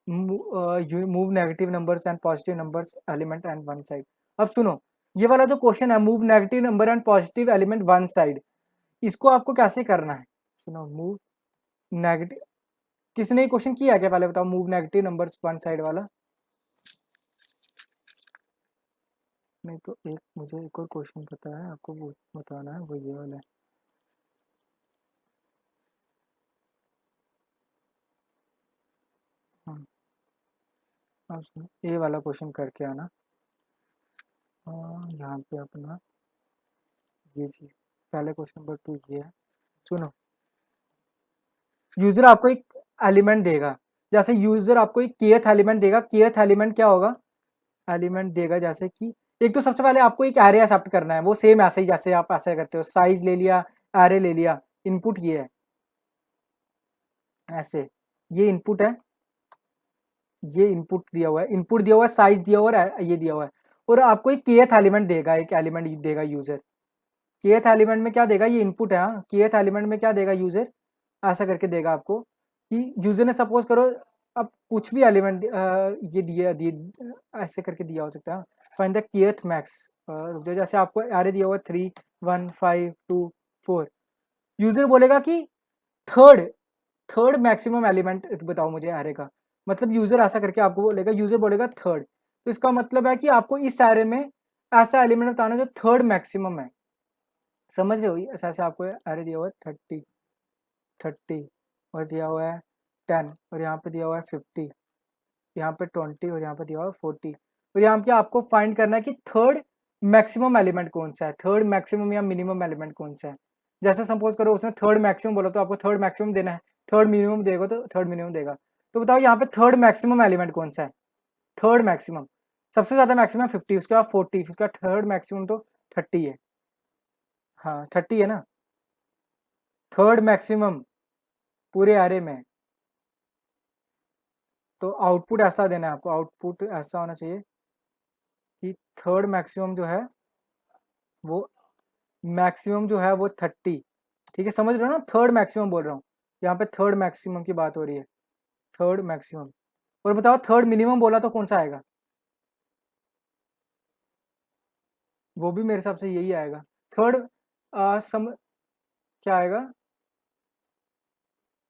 move negative numbers and positive numbers element and one side. अब सुनो, ये वाला जो क्वेश्चन है, move negative number and positive element one side, इसको आपको कैसे करना है? सुनो, मूव नेगेटिव, किसने ये क्वेश्चन किया क्या पहले बताओ, move negative numbers one side वाला? नहीं तो एक मुझे एक और क्वेश्चन पता है, आपको वो बताना है, वो ये वाला है। हाँ, अब सुनो, ये वाला क्वेश्चन करके आना। यहाँ पे अपना ये चीज, पहले क्वेश्चन नंबर 2 ये है। सुनो, यूजर आपको एक एलिमेंट देगा, जैसे यूजर आपको एक kth एलिमेंट देगा। kth एलिमेंट क्या होगा? एलिमेंट देगा जैसे कि, एक तो सबसे पहले आपको एक एरे एक्सेप्ट करना है, वो सेम ऐसे ही जैसे आप ऐसे करते हो, साइज ले लिया, एरे ले लिया, इनपुट ये है ऐसे, ये इनपुट है, ये इनपुट दिया हुआ है, इनपुट दिया हुआ है, साइज दिया हुआ है, ये दिया हुआ है। और आपको एक kth एलिमेंट देगा, एक एलिमेंट देगा यूजर। kth एलिमेंट में क्या देगा? ये इनपुट है, हाँ, kth एलिमेंट में क्या देगा यूजर? ऐसा करके देगा आपको कि यूजर ने सपोज करो अब कुछ भी एलिमेंट ये दिया दिए ऐसे करके दिया हो सकता है, फाइंड द kth मैक्स। जैसे आपको एरे दिया हुआ 3 1 5 2 4, यूजर बोलेगा कि थर्ड थर्ड मैक्सिमम एलिमेंट बताओ मुझे एरे का। मतलब यूजर ऐसा करके आपको बोलेगा, यूजर बोलेगा थर्ड, तो इसका मतलब है कि आपको इस एरे में ऐसा एलिमेंट बताना जो थर्ड मैक्सिमम है। समझ रहे हो? ऐसा ऐसे आपको एरे दिया हुआ है 30 30, और दिया हुआ है 10, और यहाँ पे दिया हुआ है 50, यहाँ पे 20, और यहाँ पे दिया हुआ है 40। और यहाँ पे आपको फाइंड करना है कि थर्ड मैक्सिमम एलिमेंट कौन सा है, थर्ड मैक्सिमम या मिनिमम एलिमेंट कौन सा है। जैसे सपोज करो उसने थर्ड मैक्सिमम बोला तो आपको थर्ड मैक्सिमम देना है, थर्ड मिनिमम देगा तो थर्ड मिनिमम देगा। तो बताओ यहाँ पे थर्ड मैक्सिमम एलिमेंट कौन सा है? थर्ड मैक्सिमम, सबसे ज्यादा मैक्सिमम 50, उसके बाद 40, उसका थर्ड मैक्सिमम तो 30 है। हाँ 30 है ना, थर्ड मैक्सिमम पूरे एरे में। तो आउटपुट ऐसा देना है आपको, आउटपुट ऐसा होना चाहिए कि थर्ड मैक्सिमम जो है वो, मैक्सिमम जो है वो 30, ठीक है, समझ रहे हो ना, थर्ड मैक्सिमम बोल रहा हूँ, यहाँ पे थर्ड मैक्सिमम की बात हो रही है, थर्ड मैक्सिमम। और बताओ थर्ड मिनिमम बोला तो कौन सा आएगा? वो भी मेरे हिसाब से यही आएगा, थर्ड क्या आएगा?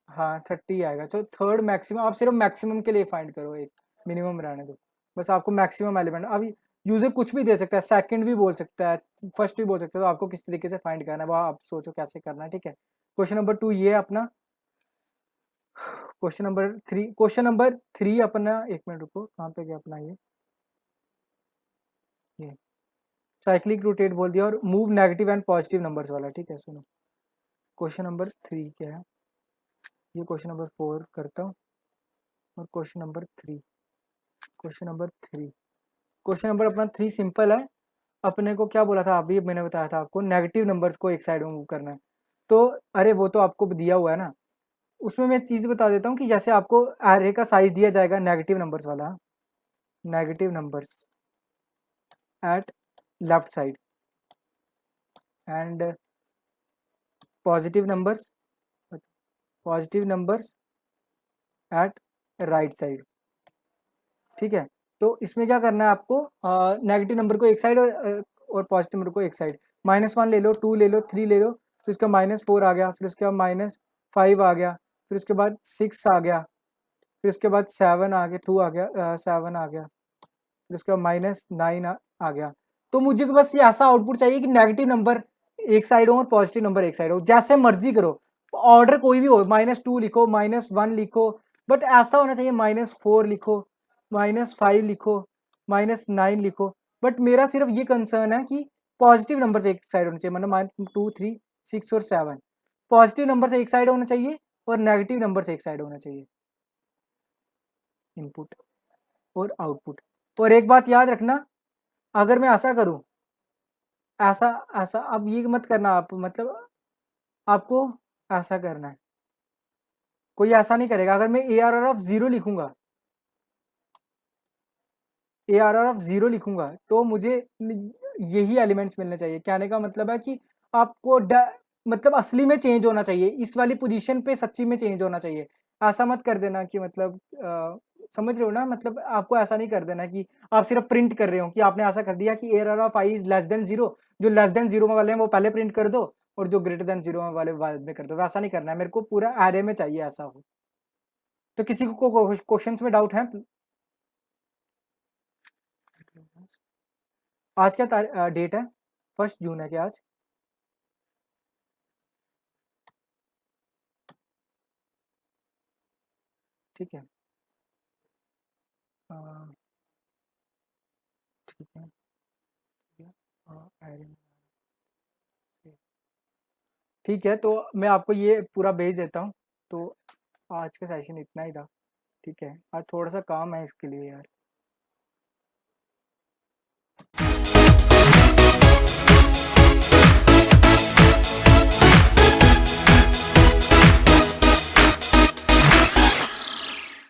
हाँ 30 आएगा। तो थर्ड मैक्सिमम, आप सिर्फ मैक्सिमम के लिए फाइंड करो, एक मिनिमम रहने दो, बस आपको मैक्सिमम एलिमेंट। अब यूजर कुछ भी दे सकता है, सेकंड भी बोल सकता है, फर्स्ट भी बोल सकता है, तो आपको किस तरीके से फाइंड करना है वो आप सोचो कैसे करना है, ठीक है। क्वेश्चन नंबर 2 ये है अपना। क्वेश्चन नंबर 3 अपना, एक मिनट रुको, कहाँ पे गया अपना ये साइक्लिक रोटेट बोल दिया, और move negative and positive numbers वाला, ठीक है। सुनो, क्वेश्चन नंबर 3 क्या है, ये क्वेश्चन नंबर 4 करता हूँ, और क्वेश्चन नंबर अपना 3 सिंपल है। अपने को क्या बोला था अभी, मैंने बताया था आपको नेगेटिव नंबर्स को एक साइड में मूव करना है। तो अरे वो तो आपको दिया हुआ है ना, उसमें मैं चीज़ बता देता हूँ कि जैसे आपको एरे का साइज दिया जाएगा नेगेटिव नंबर्स वाला, negative numbers at left side and positive numbers, positive numbers at right side. ठीक है, तो इसमें क्या करना है आपको, नेगेटिव नंबर को एक साइड और पॉजिटिव नंबर को एक साइड, -1 ले लो, 2 ले लो, 3 ले लो, फिर उसका -4 आ गया, फिर उसके बाद -5 आ गया, फिर उसके बाद 6 आ गया, फिर उसके बाद 7 आ गया, 2 आ गया, 7 आ गया, फिर उसके बाद -9 आ गया। तो मुझे बस ये ऐसा आउटपुट चाहिए कि नेगेटिव नंबर एक साइड हो और पॉजिटिव नंबर एक साइड हो, जैसे मर्जी करो, ऑर्डर कोई भी हो, -2 लिखो, -1 लिखो, बट ऐसा होना चाहिए, -4 लिखो, -5 लिखो, -9 लिखो, बट मेरा सिर्फ ये कंसर्न है कि पॉजिटिव नंबर से एक साइड होना चाहिए, मतलब 2, 3, 6 और 7 पॉजिटिव नंबर से एक साइड होना चाहिए और नेगेटिव नंबर से एक साइड होना चाहिए, इनपुट और आउटपुट। और एक बात याद रखना, अगर मैं ऐसा करूं, ऐसा ऐसा, अब ये मत करना आप, मतलब आपको ऐसा करना है, कोई ऐसा नहीं करेगा। अगर मैं ARR ऑफ 0 लिखूंगा, ARR ऑफ 0 लिखूंगा, तो मुझे यही एलिमेंट्स मिलने चाहिए। कहने का मतलब है कि आपको मतलब असली में चेंज होना चाहिए, इस वाली पोजीशन पे सच्ची में चेंज होना चाहिए। ऐसा मत कर देना कि मतलब समझ रहे हो ना, मतलब आपको ऐसा नहीं कर देना कि आप सिर्फ प्रिंट कर रहे हो, कि आपने ऐसा कर दिया कि ARR of i is less than 0, जो लेस देन 0 वाले हैं वो पहले प्रिंट कर दो और जो ग्रेटर देन 0 वाले बाद में कर दो। वैसा नहीं करना है, मेरे को पूरा एरे में चाहिए ऐसा हो। तो किसी को क्वेश्चंस में डाउट है? आज क्या डेट है? 1 जून है क्या आज? ठीक है, अ, ठीक है, ठीक है, ठीक है, तो मैं आपको ये पूरा भेज देता हूँ। तो आज का सेशन इतना ही था। ठीक है, आज थोड़ा सा काम है इसके लिए यार।